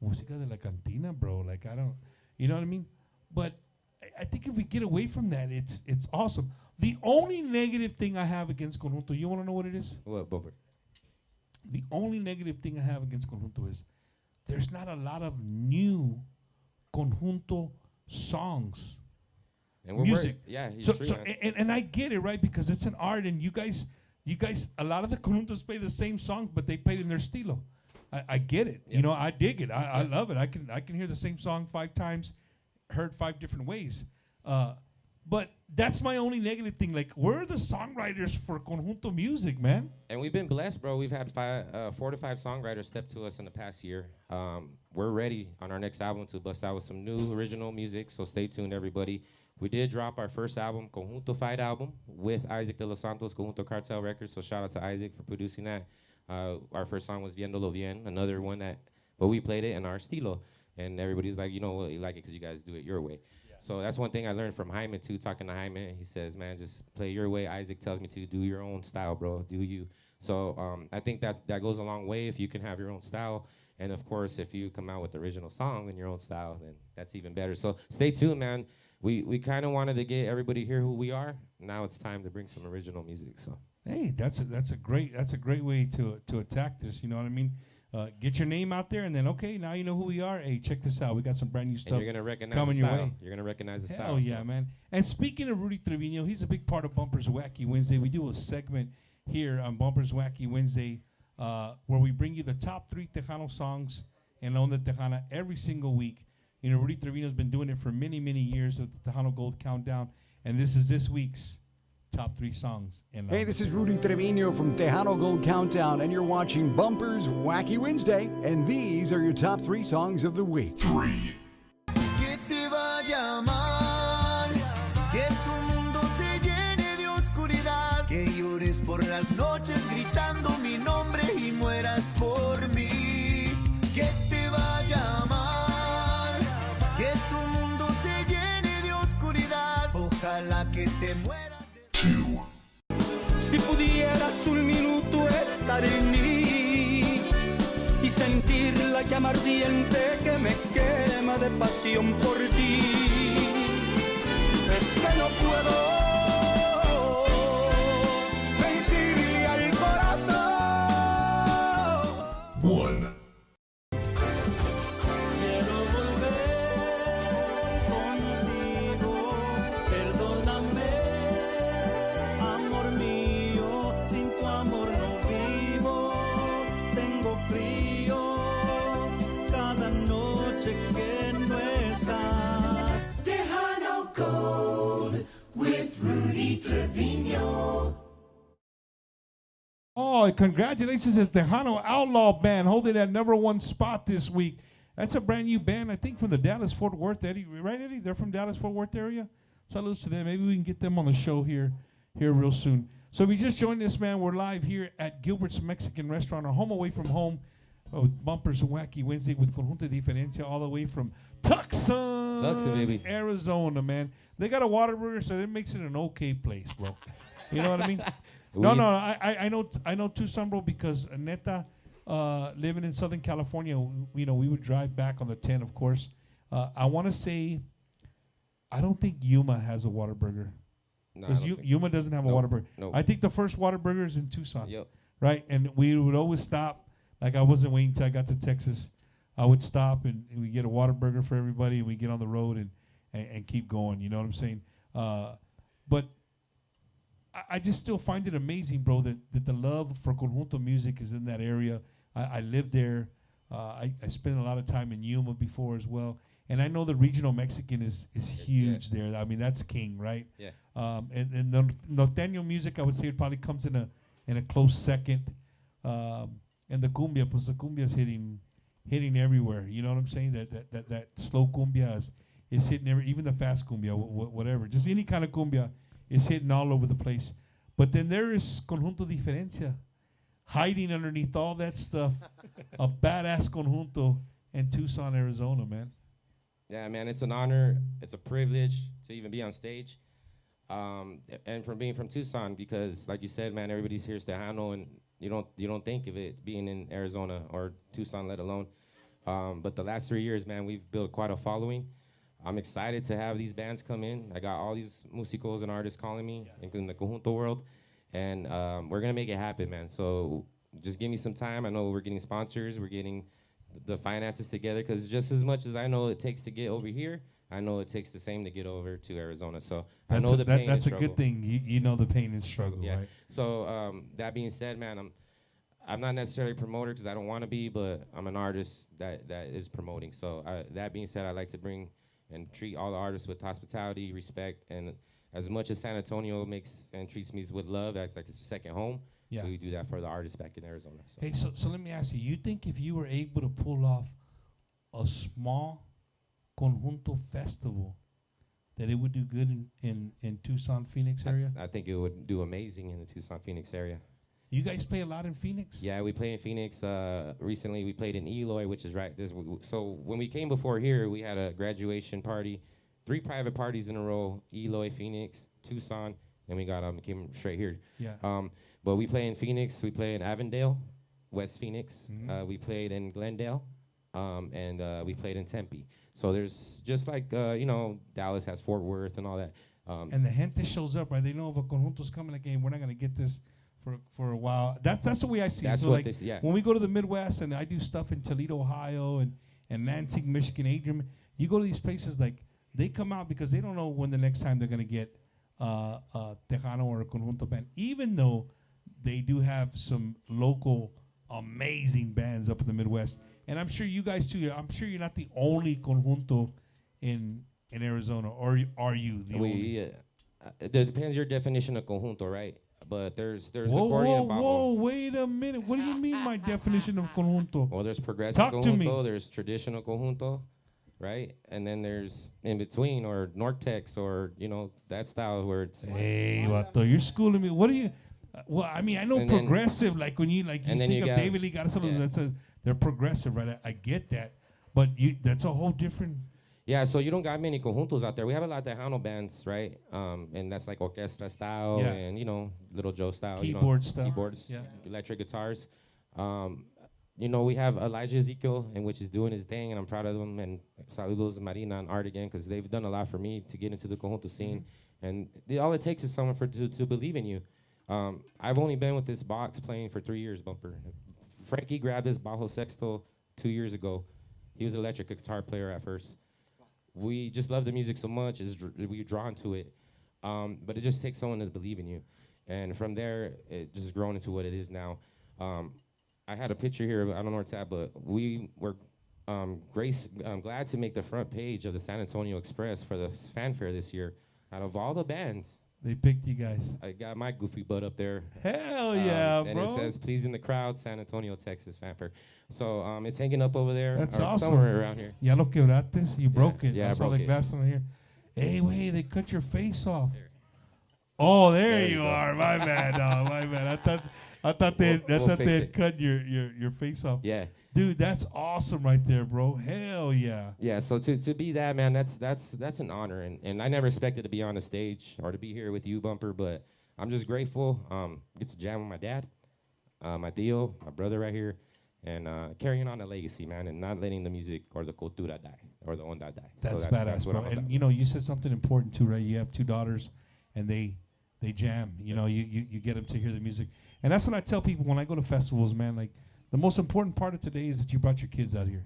música de la cantina, bro. Like, I don't, you know what I mean? But I think if we get away from that, it's awesome. The only negative thing I have against Conjunto, you want to know what it is? What, Bumper? The only negative thing I have against Conjunto is there's not a lot of new Conjunto songs. And we're music. Yeah, he's so, free, so man. and I get it, right? Because it's an art, and you guys, a lot of the Conjuntos play the same songs, but they play it in their estilo. I get it. Yep. You know, I dig it. I love it. I can hear the same song 5 times, heard 5 different ways. But that's my only negative thing. Like, where are the songwriters for Conjunto music, man? And we've been blessed, bro. We've had 4 to 5 songwriters step to us in the past year. We're ready on our next album to bust out with some new original music, so stay tuned, everybody. We did drop our first album, Conjunto Fight album, with Isaac de los Santos, Conjunto Cartel Records, so shout out to Isaac for producing that. Our first song was Viéndolo Bien, another one but we played it in our estilo, and everybody's like, you know what, you like it because you guys do it your way. Yeah. So that's one thing I learned from Hyman, too, talking to Hyman. He says, man, just play your way. Isaac tells me to do your own style, bro, do you. So I think that goes a long way if you can have your own style. And, of course, if you come out with the original song in your own style, then that's even better. So stay tuned, man. We kind of wanted to get everybody here who we are. Now it's time to bring some original music. So hey, that's a great way to attack this. You know what I mean? Get your name out there, and then okay, now you know who we are. Hey, check this out. We got some brand new stuff. And you're gonna recognize coming the your style. way. You're gonna recognize the style. Hell yeah, man! And speaking of Rudy Trevino, he's a big part of Bumpers Wacky Wednesday. We do a segment here on Bumpers Wacky Wednesday where we bring you the top 3 Tejano songs in La Onda Tejana every single week. You know, Rudy Trevino's been doing it for many, many years with the Tejano Gold Countdown, and this is this week's top 3 songs. Hey, this is Rudy Trevino from Tejano Gold Countdown, and you're watching Bumpers Wacky Wednesday, and these are your top 3 songs of the week. 3. Que te vaya mal, que tu mundo se llene de oscuridad, que llores por las noches gritando mi nombre y mueras por mí. Que te vaya mal, que tu mundo se llene de oscuridad, ojalá que te mueras. 2. Si pudieras un minuto estar en mí y sentir la llama ardiente que me quema de pasión por ti, es que no puedo mentirle al corazón. 1. Quiero volver contigo, perdóname, amor mío, sin tu amor no vivo, tengo frío cada noche que no estás. Tejano Gold with Rudy Trevino. Oh, congratulations to the Tejano Outlaw Band holding that #1 spot this week. That's a brand new band, I think, from the Dallas-Fort Worth area. Right, Eddie? They're from Dallas-Fort Worth area? Salutes to them. Maybe we can get them on the show here real soon. So if you just joined us, man, we're live here at Gilbert's Mexican Restaurant, our home away from home, with Bumpers Wacky Wednesday with Conjunto Diferencia, all the way from Tucson, baby. Arizona, man. They got a Whataburger, so that makes it an okay place, bro. You know what I mean? No, I know Tucson, bro, because Neta, living in Southern California, we would drive back on the 10, of course. I want to say, I don't think Yuma has a Whataburger. No, I Because don't think so. Yuma doesn't have a Nope, Whataburger. nope. I think the first Whataburger is in Tucson. Yep. Right? And we would always stop. Like, I wasn't waiting till I got to Texas. I would stop and we get a Whataburger for everybody, and we get on the road and keep going. You know what I'm saying? But I just still find it amazing, bro, that the love for Conjunto music is in that area. I lived there. I spent a lot of time in Yuma before as well. And I know the regional Mexican is huge there. I mean, that's king, right? Yeah. And the norteño music, I would say, it probably comes in a close second. And the cumbia, pues the cumbia is hitting everywhere. You know what I'm saying? That slow cumbia is hitting even the fast cumbia, whatever. Just any kind of cumbia is hitting all over the place. But then there is Conjunto Diferencia, hiding underneath all that stuff. A badass conjunto in Tucson, Arizona, man. Yeah, man, it's an honor. It's a privilege to even be on stage. And from being from Tucson, because like you said, man, everybody's here is Tejano, and you don't think of it being in Arizona or Tucson, let alone. But the last 3 years, man, we've built quite a following. I'm excited to have these bands come in. I got all these musicos and artists calling me in the Conjunto world, and we're gonna make it happen, man. So just give me some time. I know we're getting sponsors, we're getting the finances together, because just as much as I know it takes to get over here, I know it takes the same to get over to Arizona. So I know the pain and that's a struggle. good thing. You know the pain and struggle, Yeah. right? So that being said, man, I'm not necessarily a promoter because I don't want to be, but I'm an artist that is promoting. So that being said, I like to bring and treat all the artists with hospitality, respect, and as much as San Antonio makes and treats me with love, that's like it's a second home. Yeah. We do that for the artists back in Arizona. So. Hey, so let me ask you. You think if you were able to pull off a small conjunto festival, that it would do good in Tucson, Phoenix area? I think it would do amazing in the Tucson, Phoenix area. You guys play a lot in Phoenix? Yeah, we play in Phoenix. Recently, we played in Eloy, which is right. So when we came before here, we had a graduation party, 3 private parties in a row: Eloy, Phoenix, Tucson, and we came straight here. Yeah. But we play in Phoenix. We play in Avondale, West Phoenix. We played in Glendale, and we played in Tempe. So there's just like Dallas has Fort Worth and all that. And the gente shows up, right? They know if a conjunto's coming again, we're not gonna get this for a while. That's the way I see it. That's So what like this- yeah. when we go to the Midwest and I do stuff in Toledo, Ohio, and Lansing, Michigan, Adrian, you go to these places, like they come out because they don't know when the next time they're gonna get a Tejano or a conjunto band, even though they do have some local amazing bands up in the Midwest. And I'm sure you guys too. I'm sure you're not the only conjunto in Arizona, or are you the only? It depends your definition of conjunto, right? But there's the Whoa, accordion whoa, bajo. whoa, wait a minute. What do you mean my definition of conjunto? Well, there's progressive Talk to me. conjunto, there's traditional conjunto, right? And then there's in between, or Nortex, or that style where it's. Hey, vato, you're schooling me. What do you? Well, I mean, I know And then- progressive. Like when you and then think you of got- David Lee Garza, yeah. they're progressive, right? I get that, but that's a whole different. Yeah, so you don't got many conjuntos out there. We have a lot of Tejano bands, right? And that's like orchestra style, Yeah. and Little Joe style. Keyboard stuff. Keyboards, Yeah. electric guitars. We have Elijah Ezekiel, and which is doing his thing, and I'm proud of him. And saludos Marina and Art again, because they've done a lot for me to get into the conjunto scene. And all it takes is someone to believe in you. I've only been with this box playing for 3 years, Bumper. Frankie grabbed this bajo sexto 2 years ago. He was an electric guitar player at first. We just love the music so much, we're drawn to it. But it just takes someone to believe in you. And from there, it just grown into what it is now. I had a picture here, I don't know where it's at, but we were glad to make the front page of the San Antonio Express for the fanfare this year. Out of all the bands, they picked you guys. I got my goofy butt up there. Hell yeah, and bro. it says, "Pleasing the crowd, San Antonio, Texas fanfare." So it's hanging up over there. That's or awesome. Somewhere around here. Ya lo quebraste? You broke it. Yeah, I I saw broke the it. glass on here. Hey, wait, they cut your face off. Oh, there you go. are. My bad, dog. My bad. I thought they We'll fix had it. cut your face off. Yeah. Dude, that's awesome right there, bro. Hell yeah. Yeah, so to be that, man, that's an honor, and I never expected to be on a stage or to be here with you, Bumper, but I'm just grateful. Get to jam with my dad, my tío, my brother right here, and carrying on a legacy, man, and not letting the music or the cultura die or the onda die. That's so badass, what bro. I'm And about. you said something important too, right? You have 2 daughters, and they jam. You know, you get them to hear the music, and that's what I tell people when I go to festivals, man. Like the most important part of today is that you brought your kids out here,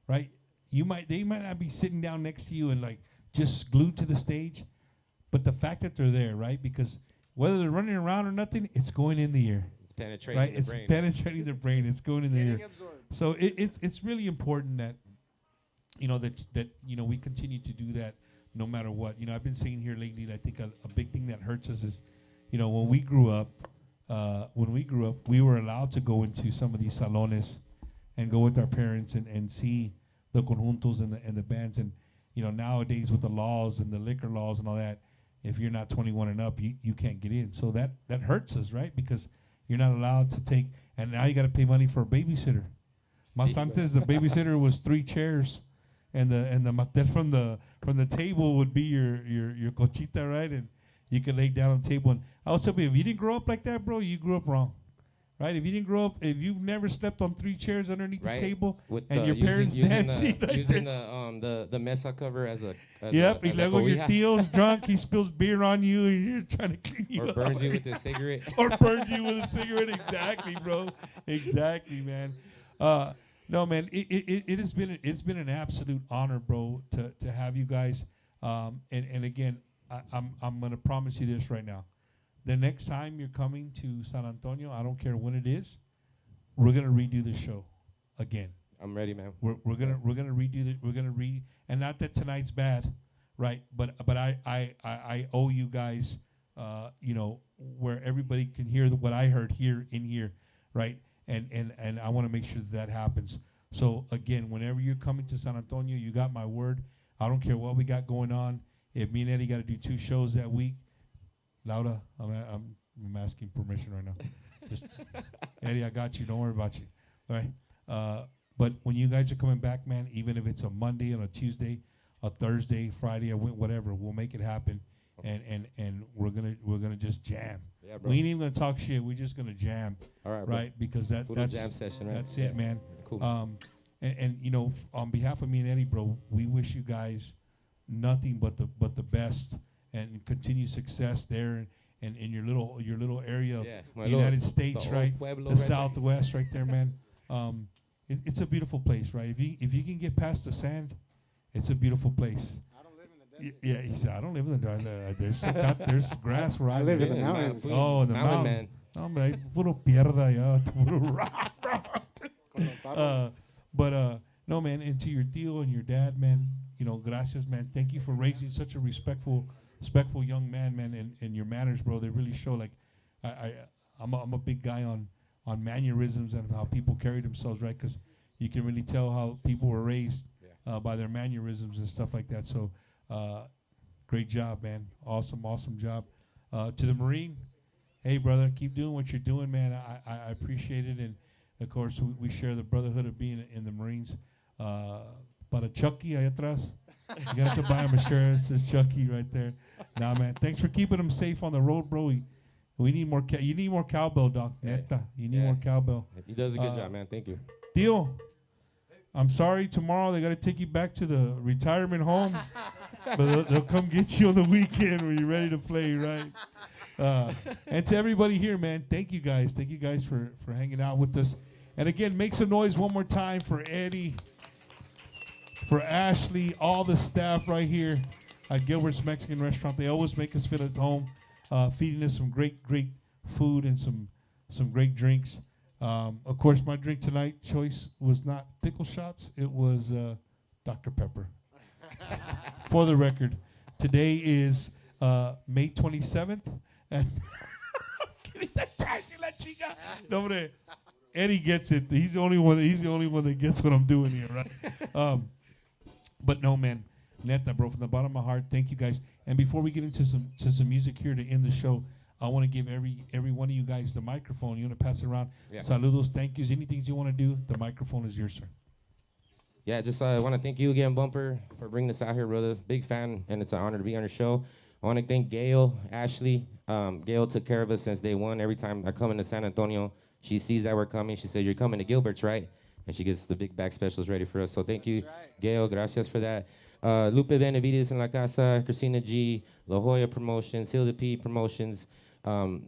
right? They might not be sitting down next to you and like just glued to the stage, but the fact that they're there, right? Because whether they're running around or nothing, it's going in the ear. It's penetrating right? the It's brain. penetrating the brain. It's going in the Getting ear. absorbed. So it's really important that that we continue to do that no matter what. You know, I've been saying here lately that I think a big thing that hurts us is, you know, when we grew up, we were allowed to go into some of these salones and go with our parents and see the conjuntos and the bands. And you know, nowadays with the laws and the liquor laws and all that, if you're not 21 and up, you can't get in. So that hurts us, right? Because you're not allowed to take, and now you got to pay money for a babysitter. Mas antes, the babysitter was 3 chairs, and the mater from the table would be your cochita, right? And you could lay down on the table. And I was telling you, if you didn't grow up like that, bro, you grew up wrong. Right? If you didn't grow up, if you've never slept on 3 chairs underneath the table, and your parents dancing, using the mesa cover as a yep, a y luego your tío's drunk, he spills beer on you, and you're trying to clean you or up. burns you with a cigarette. Or burns you with a cigarette, exactly, bro. Exactly, man. No, man, it's been an absolute honor, bro, to have you guys. And again, I'm gonna promise you this right now. The next time you're coming to San Antonio, I don't care when it is, we're gonna redo the show again. I'm ready, man. We're gonna redo and not that tonight's bad, right? But I owe you guys, you know, where everybody can hear what I heard here in here, right? And I want to make sure that happens. So again, whenever you're coming to San Antonio, you got my word. I don't care what we got going on. If me and Eddie got to do 2 shows that week, Laura, I'm asking permission right now. Just Eddie, I got you. Don't worry about you. All right. But when you guys are coming back, man, even if it's a Monday and a Tuesday, a Thursday, Friday, or whatever, we'll make it happen. And we're gonna just jam. Yeah, bro. We ain't even gonna talk shit. We're just gonna jam. All right, right? bro. Because that's jam session, right? That's it, man. Cool. And you know, on behalf of me and Eddie, bro, we wish you guys nothing but the best and continued success there and in your little area of the United States, right? The Southwest, right there, man. It's a beautiful place, right? If you can get past the sand, it's a beautiful place. I don't live in the desert. Yeah, he said, I don't live in the desert. There's grass where I live in the mountains. Oh, in the Mountain mountain. Hombre, puro pierda ya, puro rock. But no, man, and to your deal and your dad, man, you know, gracias, man. Thank you for raising such a respectful young man, man, and your manners, bro. They really show. Like, I'm a big guy on mannerisms and how people carry themselves, right? Because you can really tell how people were raised by their mannerisms and stuff like that. So, great job, man. Awesome job. To the Marine, hey, brother, keep doing what you're doing, man. I appreciate it, and of course, we share the brotherhood of being in the Marines. Para Chucky, ahí atrás. You got to buy him a shirt. It says Chucky right there. Nah, man. Thanks for keeping him safe on the road, bro. We need more. You need more cowbell, Doc. Neta. You need more cowbell. He does a good job, man. Thank you. Deal. I'm sorry. Tomorrow they got to take you back to the retirement home, but they'll come get you on the weekend when you're ready to play, right? And to everybody here, man, thank you guys. Thank you guys for hanging out with us. And again, make some noise one more time for Eddie, for Ashley, all the staff right here at Gilbert's Mexican Restaurant. They always make us feel at home, feeding us some great food and some great drinks. Of course, my drink tonight choice was not pickle shots. It was Dr. Pepper. For the record, today is May 27th. And no, hombre, Eddie gets it. He's the only one that gets what I'm doing here, right? But no, man, neta, bro, from the bottom of my heart, thank you guys. And before we get into some music here to end the show, I want to give every one of you guys the microphone. You want to pass it around? Yeah. Saludos, thank yous, anything you want to do, the microphone is yours, sir. Yeah, just want to thank you again, Bumper, for bringing us out here, brother. Big fan, and it's an honor to be on your show. I want to thank Gail, Ashley. Gail took care of us since day one. Every time I come into San Antonio, she sees that we're coming. She said, "You're coming to Gilbert's, right?" and she gets the big back specials ready for us. So thank you, Gail. Gracias for that. Lupe Benavides in La Casa, Christina G, La Jolla Promotions, Hilda P Promotions,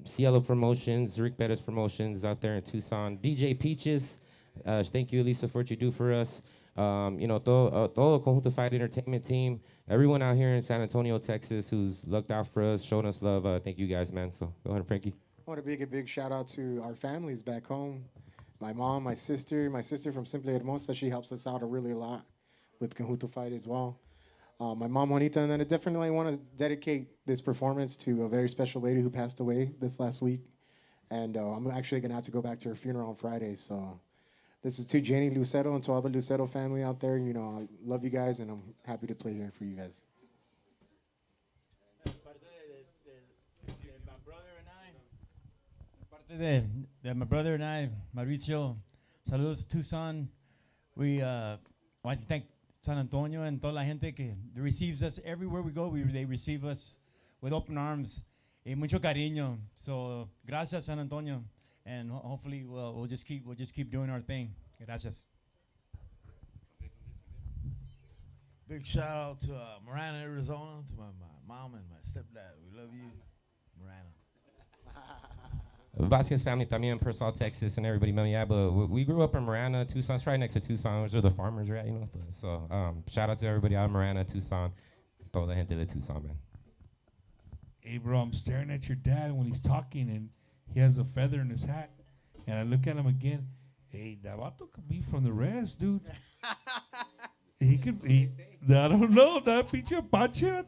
Cielo Promotions, Rick Bettis Promotions out there in Tucson, DJ Peaches. Thank you, Elisa, for what you do for us. Todo Conjunto Fight Entertainment team, everyone out here in San Antonio, Texas, who's looked out for us, showing us love. Thank you guys, man. So go ahead, Frankie. I want to give a big shout out to our families back home. My mom, my sister from Simply Hermosa, she helps us out a lot with Conjunto Fight as well. My mom, Juanita, and then I definitely want to dedicate this performance to a very special lady who passed away this last week. And I'm actually going to have to go back to her funeral on Friday. So this is to Jenny Lucero and to all the Lucero family out there. You know, I love you guys, and I'm happy to play here for you guys. My brother and I, Mauricio, saludos Tucson. We want to thank San Antonio and toda la gente que receives us everywhere we go. They receive us with open arms y mucho cariño. So gracias San Antonio, and hopefully we'll just keep doing our thing. Gracias. Big shout out to Marana, Arizona, to my mom and my stepdad. We love you, Marana. Vasquez family también, Pearsall, Texas, and everybody, man. Yeah, but we grew up in Marana, Tucson. It's right next to Tucson. Those are the farmers, right? You know. So shout out to everybody out of Marana, Tucson, toda la gente de Tucson, man. Hey, bro, I'm staring at your dad when he's talking, and he has a feather in his hat, and I look at him again. Hey, that vato could be from the rest, dude. He could be. I don't know. That pinche Apache.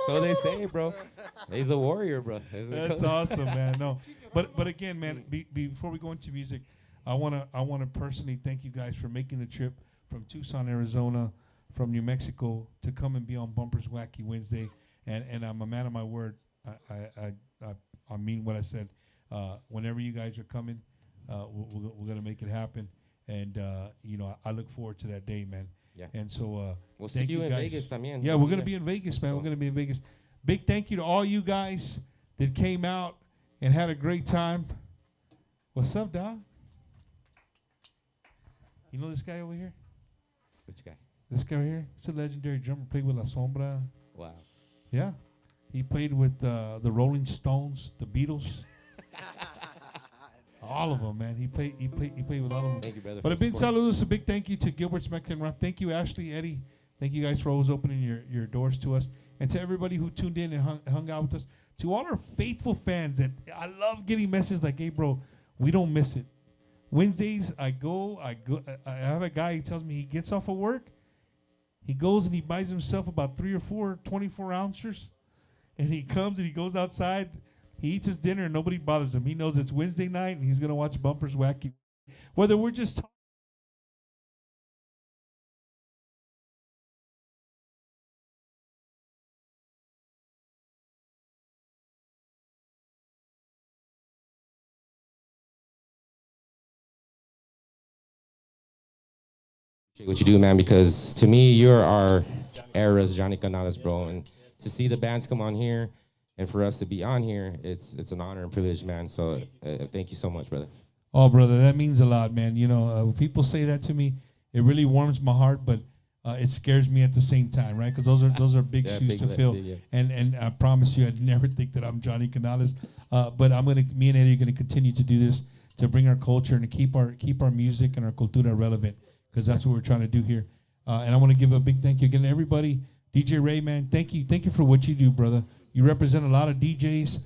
So they say, bro. He's a warrior, bro. That's awesome, man. No, but again, man. Before we go into music, I wanna personally thank you guys for making the trip from Tucson, Arizona, from New Mexico to come and be on Bumpers Wacky Wednesday. And I'm a man of my word. I mean what I said. Whenever you guys are coming, we're gonna make it happen. And I look forward to that day, man. Yeah. And so we'll see you in Vegas también. Yeah, we're gonna be in Vegas, man. So we're gonna be in Vegas. Big thank you to all you guys that came out and had a great time. What's up, dog? You know this guy over here? Which guy? This guy over here. He's a legendary drummer. Played with La Sombra. Wow. Yeah. He played with the Rolling Stones, the Beatles. All of them, man. He played with all of them. Thank you, brother. But a big saludos, a big thank you to Gilbert's Mexican Rap. Thank you, Ashley, Eddie. Thank you guys for always opening your doors to us. And to everybody who tuned in and hung out with us. To all our faithful fans that I love getting messages like, hey, bro, we don't miss it. Wednesdays, I have a guy, he tells me he gets off of work. He goes and he buys himself about 3 or 4 24 ounces. And he comes and he goes outside. He eats his dinner and nobody bothers him. He knows it's Wednesday night and he's going to watch Bumpers Wacky. Whether we're just talking. What you do, man, because to me, you're our era's Johnny Canales, bro. And to see the bands come on here and for us to be on here, it's an honor and privilege, man. So thank you so much, brother. Oh, brother, that means a lot, man. You know, people say that to me. It really warms my heart, but it scares me at the same time, right? Because those are big shoes to fill. Yeah. And I promise you, I'd never think that I'm Johnny Canales. But me and Eddie are gonna continue to do this to bring our culture and to keep our music and our cultura relevant, because that's what we're trying to do here. And I want to give a big thank you again to everybody. DJ Ray, man, thank you for what you do, brother. You represent a lot of DJs.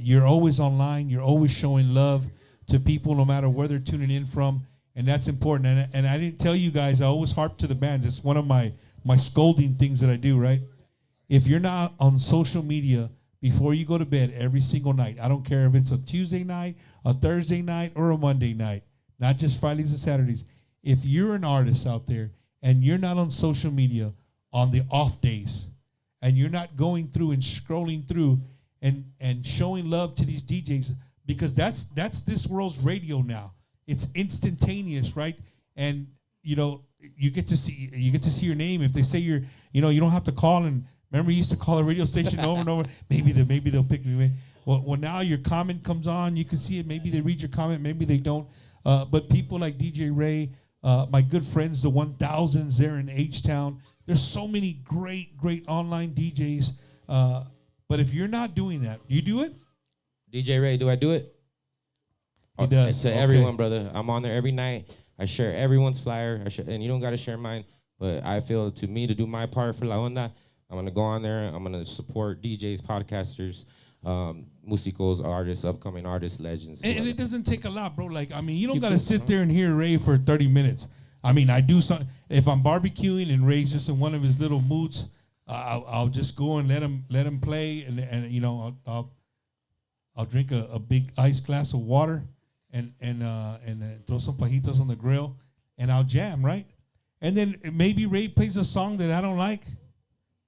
You're always online. You're always showing love to people, no matter where they're tuning in from, and that's important. And I didn't tell you guys, I always harp to the bands. It's one of my scolding things that I do, right? If you're not on social media before you go to bed every single night, I don't care if it's a Tuesday night, a Thursday night, or a Monday night, not just Fridays and Saturdays. If you're an artist out there and you're not on social media on the off days, and you're not going through and scrolling through and showing love to these DJs, because that's this world's radio now. It's instantaneous, right? And you get to see your name. If they say you don't have to call. And remember, you used to call a radio station over and over. Maybe they'll pick me. Well, now your comment comes on. You can see it. Maybe they read your comment. Maybe they don't. But people like DJ Ray, my good friends, the 1000s there in H-Town. There's so many great online DJs. But if you're not doing that, you do it? DJ Ray, do I do it? He does. To Okay. everyone, brother. I'm on there every night. I share everyone's flyer. And you don't got to share mine. But I feel to me to do my part for La Onda, I'm going to go on there. I'm going to support DJs, podcasters, musicos, artists, upcoming artists, legends. And it doesn't take a lot, bro. Like, I mean, you don't got to sit there and hear Ray for 30 minutes. I mean, I do some. If I'm barbecuing and Ray's just in one of his little moods, I'll just go and let him play, and you know, I'll drink a big iced glass of water and throw some fajitas on the grill, and I'll jam, right? And then maybe Ray plays a song that I don't like.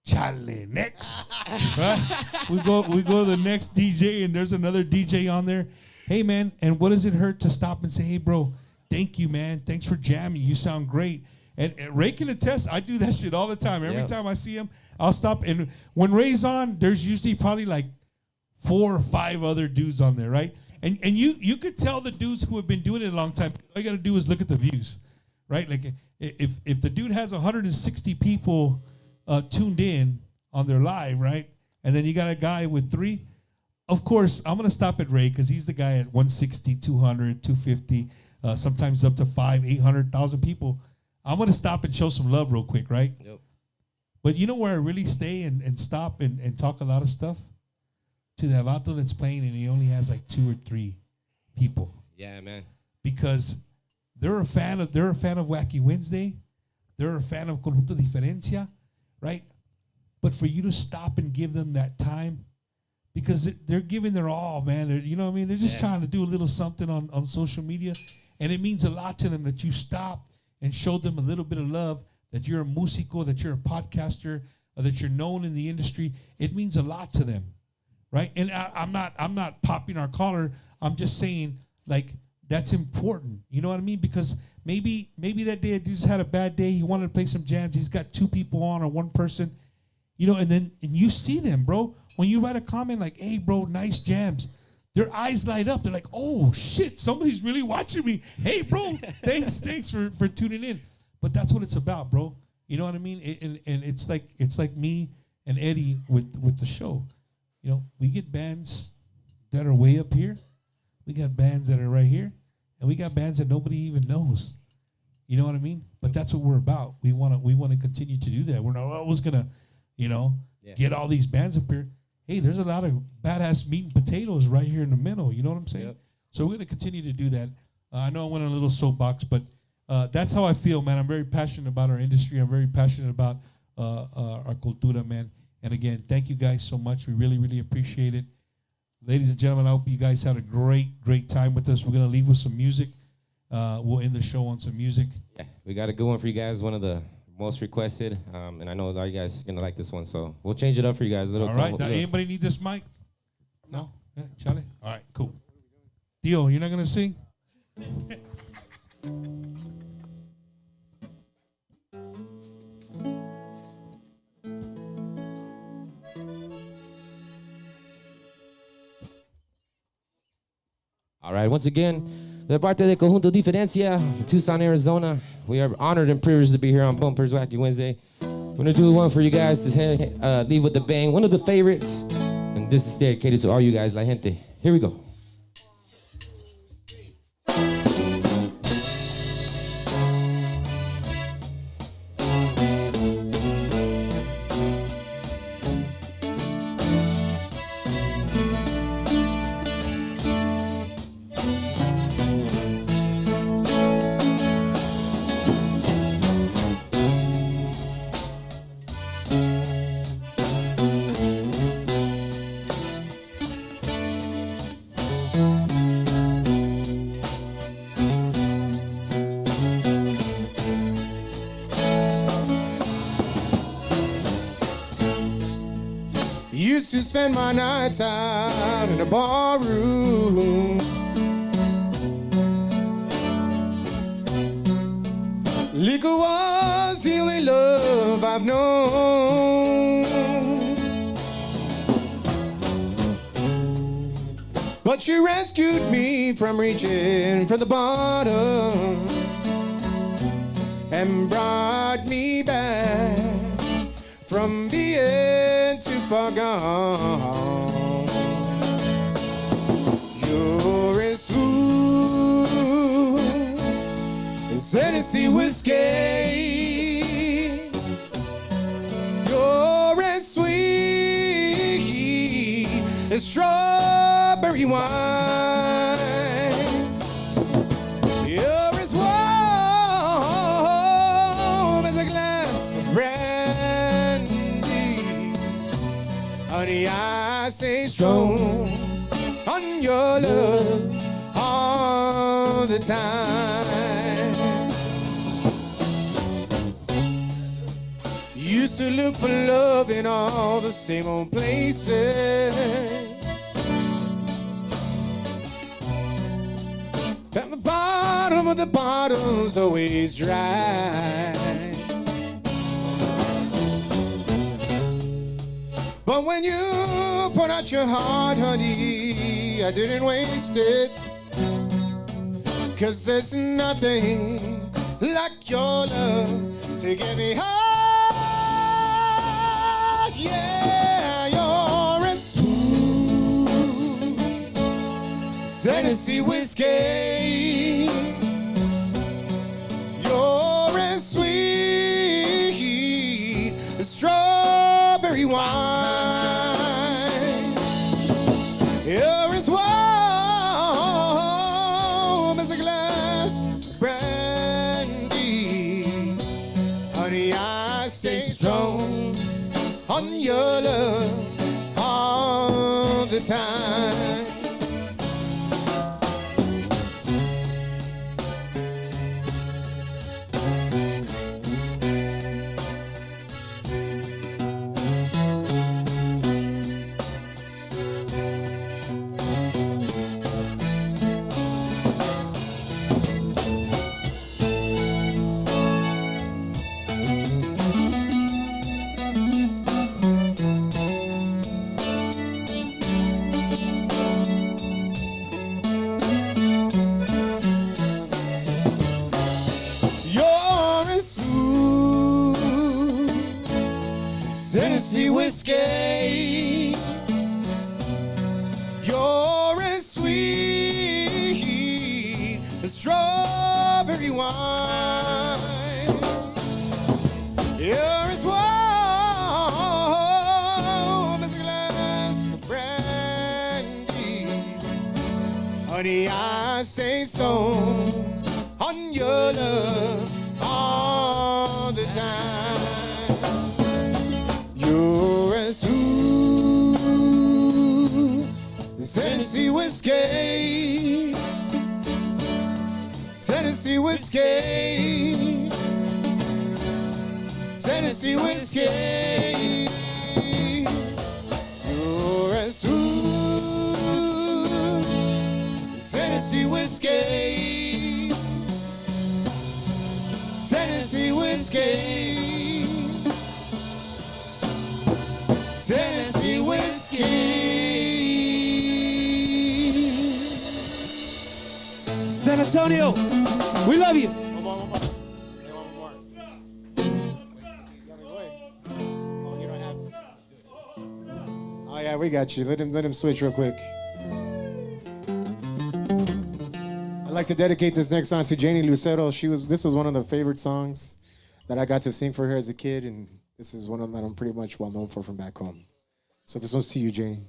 Chale, next. Right? We go to the next DJ, and there's another DJ on there. Hey, man, and what does it hurt to stop and say, hey, bro, thank you, man. Thanks for jamming. You sound great. And Ray can attest, I do that shit all the time. Every time I see him, I'll stop. And when Ray's on, there's usually probably like 4 or 5 other dudes on there, right? And you could tell the dudes who have been doing it a long time, all you got to do is look at the views, right? Like if the dude has 160 people tuned in on their live, right? And then you got a guy with 3. Of course, I'm going to stop at Ray because he's the guy at 160, 200, 250, sometimes up to 500, 800,000 people. I'm going to stop and show some love real quick, right? Yep. But you know where I really stay and stop and talk a lot of stuff? To the vato that's playing and he only has like 2 or 3 people. Yeah, man. Because they're a fan of Wacky Wednesday. They're a fan of Conjunto Diferencia, right? But for you to stop and give them that time, because they're giving their all, man. You know what I mean? They're just trying to do a little something on social media. And it means a lot to them that you stop and show them a little bit of love, that you're a musico, that you're a podcaster, or that you're known in the industry. It means a lot to them, right? And I'm not popping our collar. I'm just saying, like, that's important. You know what I mean? Because maybe that day he just had a bad day. He wanted to play some jams. He's got 2 people on or 1 person, you know, and you see them, bro. When you write a comment like, hey, bro, nice jams, their eyes light up. They're like, oh, shit, somebody's really watching me. Hey, bro, thanks for tuning in. But that's what it's about, bro. You know what I mean? And it's like me and Eddie with the show. You know, we get bands that are way up here. We got bands that are right here. And we got bands that nobody even knows. You know what I mean? But that's what we're about. We want to continue to do that. We're not always going to, you know, get all these bands up here. Hey, there's a lot of badass meat and potatoes right here in the middle. You know what I'm saying? Yep. So we're going to continue to do that. I know I went on a little soapbox, but that's how I feel, man. I'm very passionate about our industry. I'm very passionate about our cultura, man. And again, thank you guys so much. We really, really appreciate it. Ladies and gentlemen, I hope you guys had a great time with us. We're going to leave with some music. We'll end the show on some music. Yeah, we got a good one for you guys. One of the most requested. And I know a lot of you guys are going to like this one. So we'll change it up for you guys. All right. Anybody need this mic? No? Yeah, Charlie? All right, cool. Theo, you're not going to sing? All right, once again, de parte de Conjunto Diferencia, Tucson, Arizona. We are honored and privileged to be here on Bumpers Wacky Wednesday. We're going to do one for you guys to leave with the bang, one of the favorites. And this is dedicated to all you guys, La Gente. Here we go. Used to spend my nights out in a bar room. Liquor was the only love I've known. But But you rescued me from reaching for the bottom and brought me back from being too far gone. You're as smooth as Tennessee whiskey. You're as sweet as strawberry wine. You're as warm as a glass of brandy. Honey, I stay strong on your love all the time. Used to look for love in all the same old places. At the bottom of the bottle's always dry. But when you put out your heart, honey, I didn't waste it. 'Cause there's nothing like your love to get me high. Yeah, you're as smooth as Tennessee whiskey. You're as sweet as strawberry wine. You're as warm as a glass of brandy. Honey, I stay strong on your love all the time. You're as smooth as Tennessee whiskey. You're as sweet as strawberry wine. You're as warm as a glass of brandy. Honey, I stay stoned on your love all the time. You're as smooth as Tennessee whiskey. Tennessee whiskey. Tennessee whiskey. You're as smooth as Tennessee whiskey. Tennessee whiskey. Tennessee whiskey. San Antonio, we love you. Oh yeah, we got you. Let him switch real quick. I'd like to dedicate this next song to Janie Lucero. This was one of the favorite songs that I got to sing for her as a kid, and this is one of them that I'm pretty much well known for from back home. So this one's to you, Janie.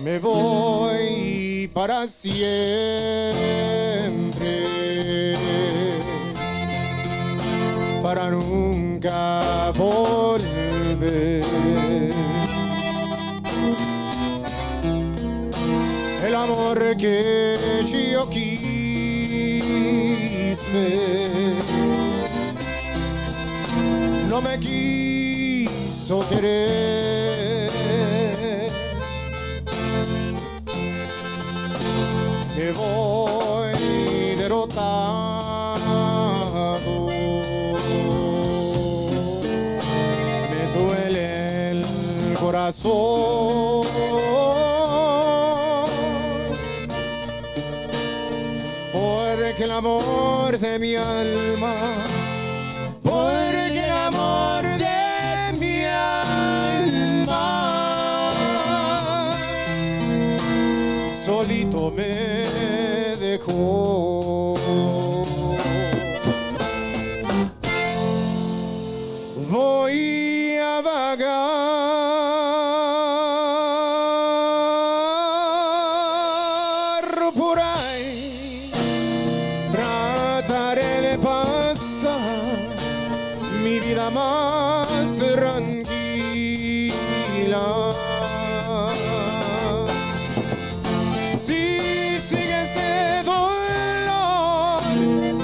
Me voy para siempre. para nunca volver. El amor que yo quise no me quiso querer. Me voy derrotado, me duele el corazón, porque el amor de mi alma, porque el amor de mi alma solito me dejó. Voy a vagar por ahí, trataré de pasar mi vida más tranquila. Si sigue ese dolor,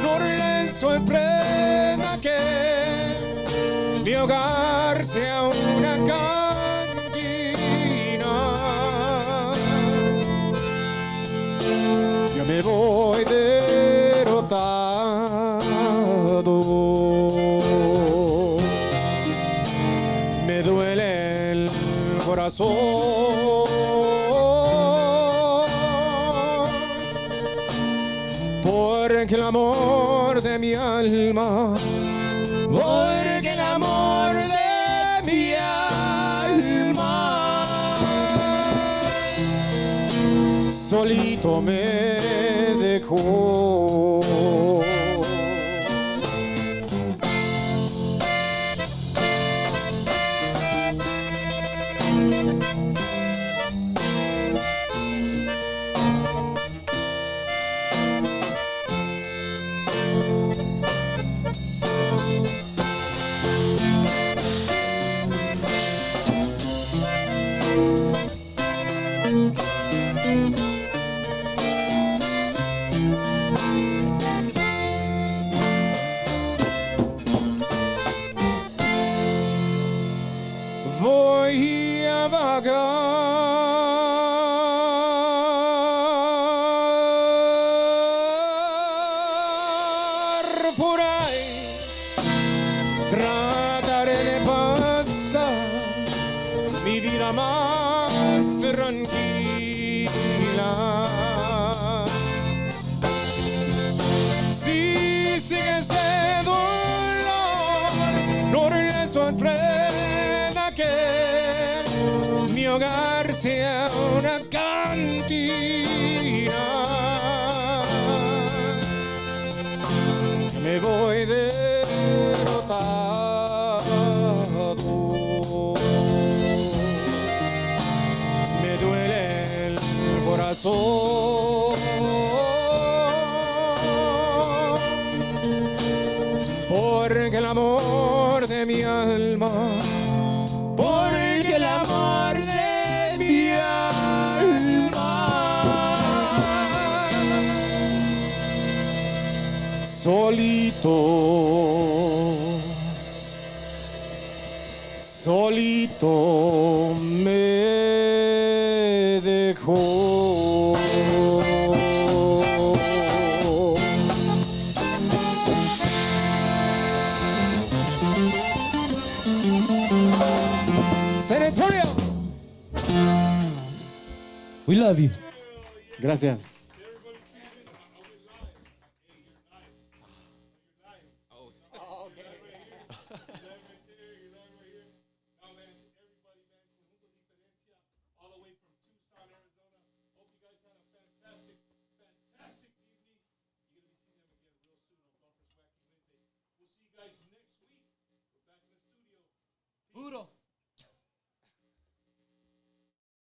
no le sorprenda que mi hogar sea una cantina. Yo me voy derrotado, me duele el corazón, porque el amor de mi alma, porque el amor de mi alma solito me dejó. Voy a vagar por ahí, trataré de pasar mi vida más tranquila. Si sigue ese dolor, no le sorprenda que mi hogar sea una cantina. Me voy derrotado, me duele el corazón, porque el amor de mi alma, porque el amor de mi alma solito me dejó. San Antonio. We love you. Gracias.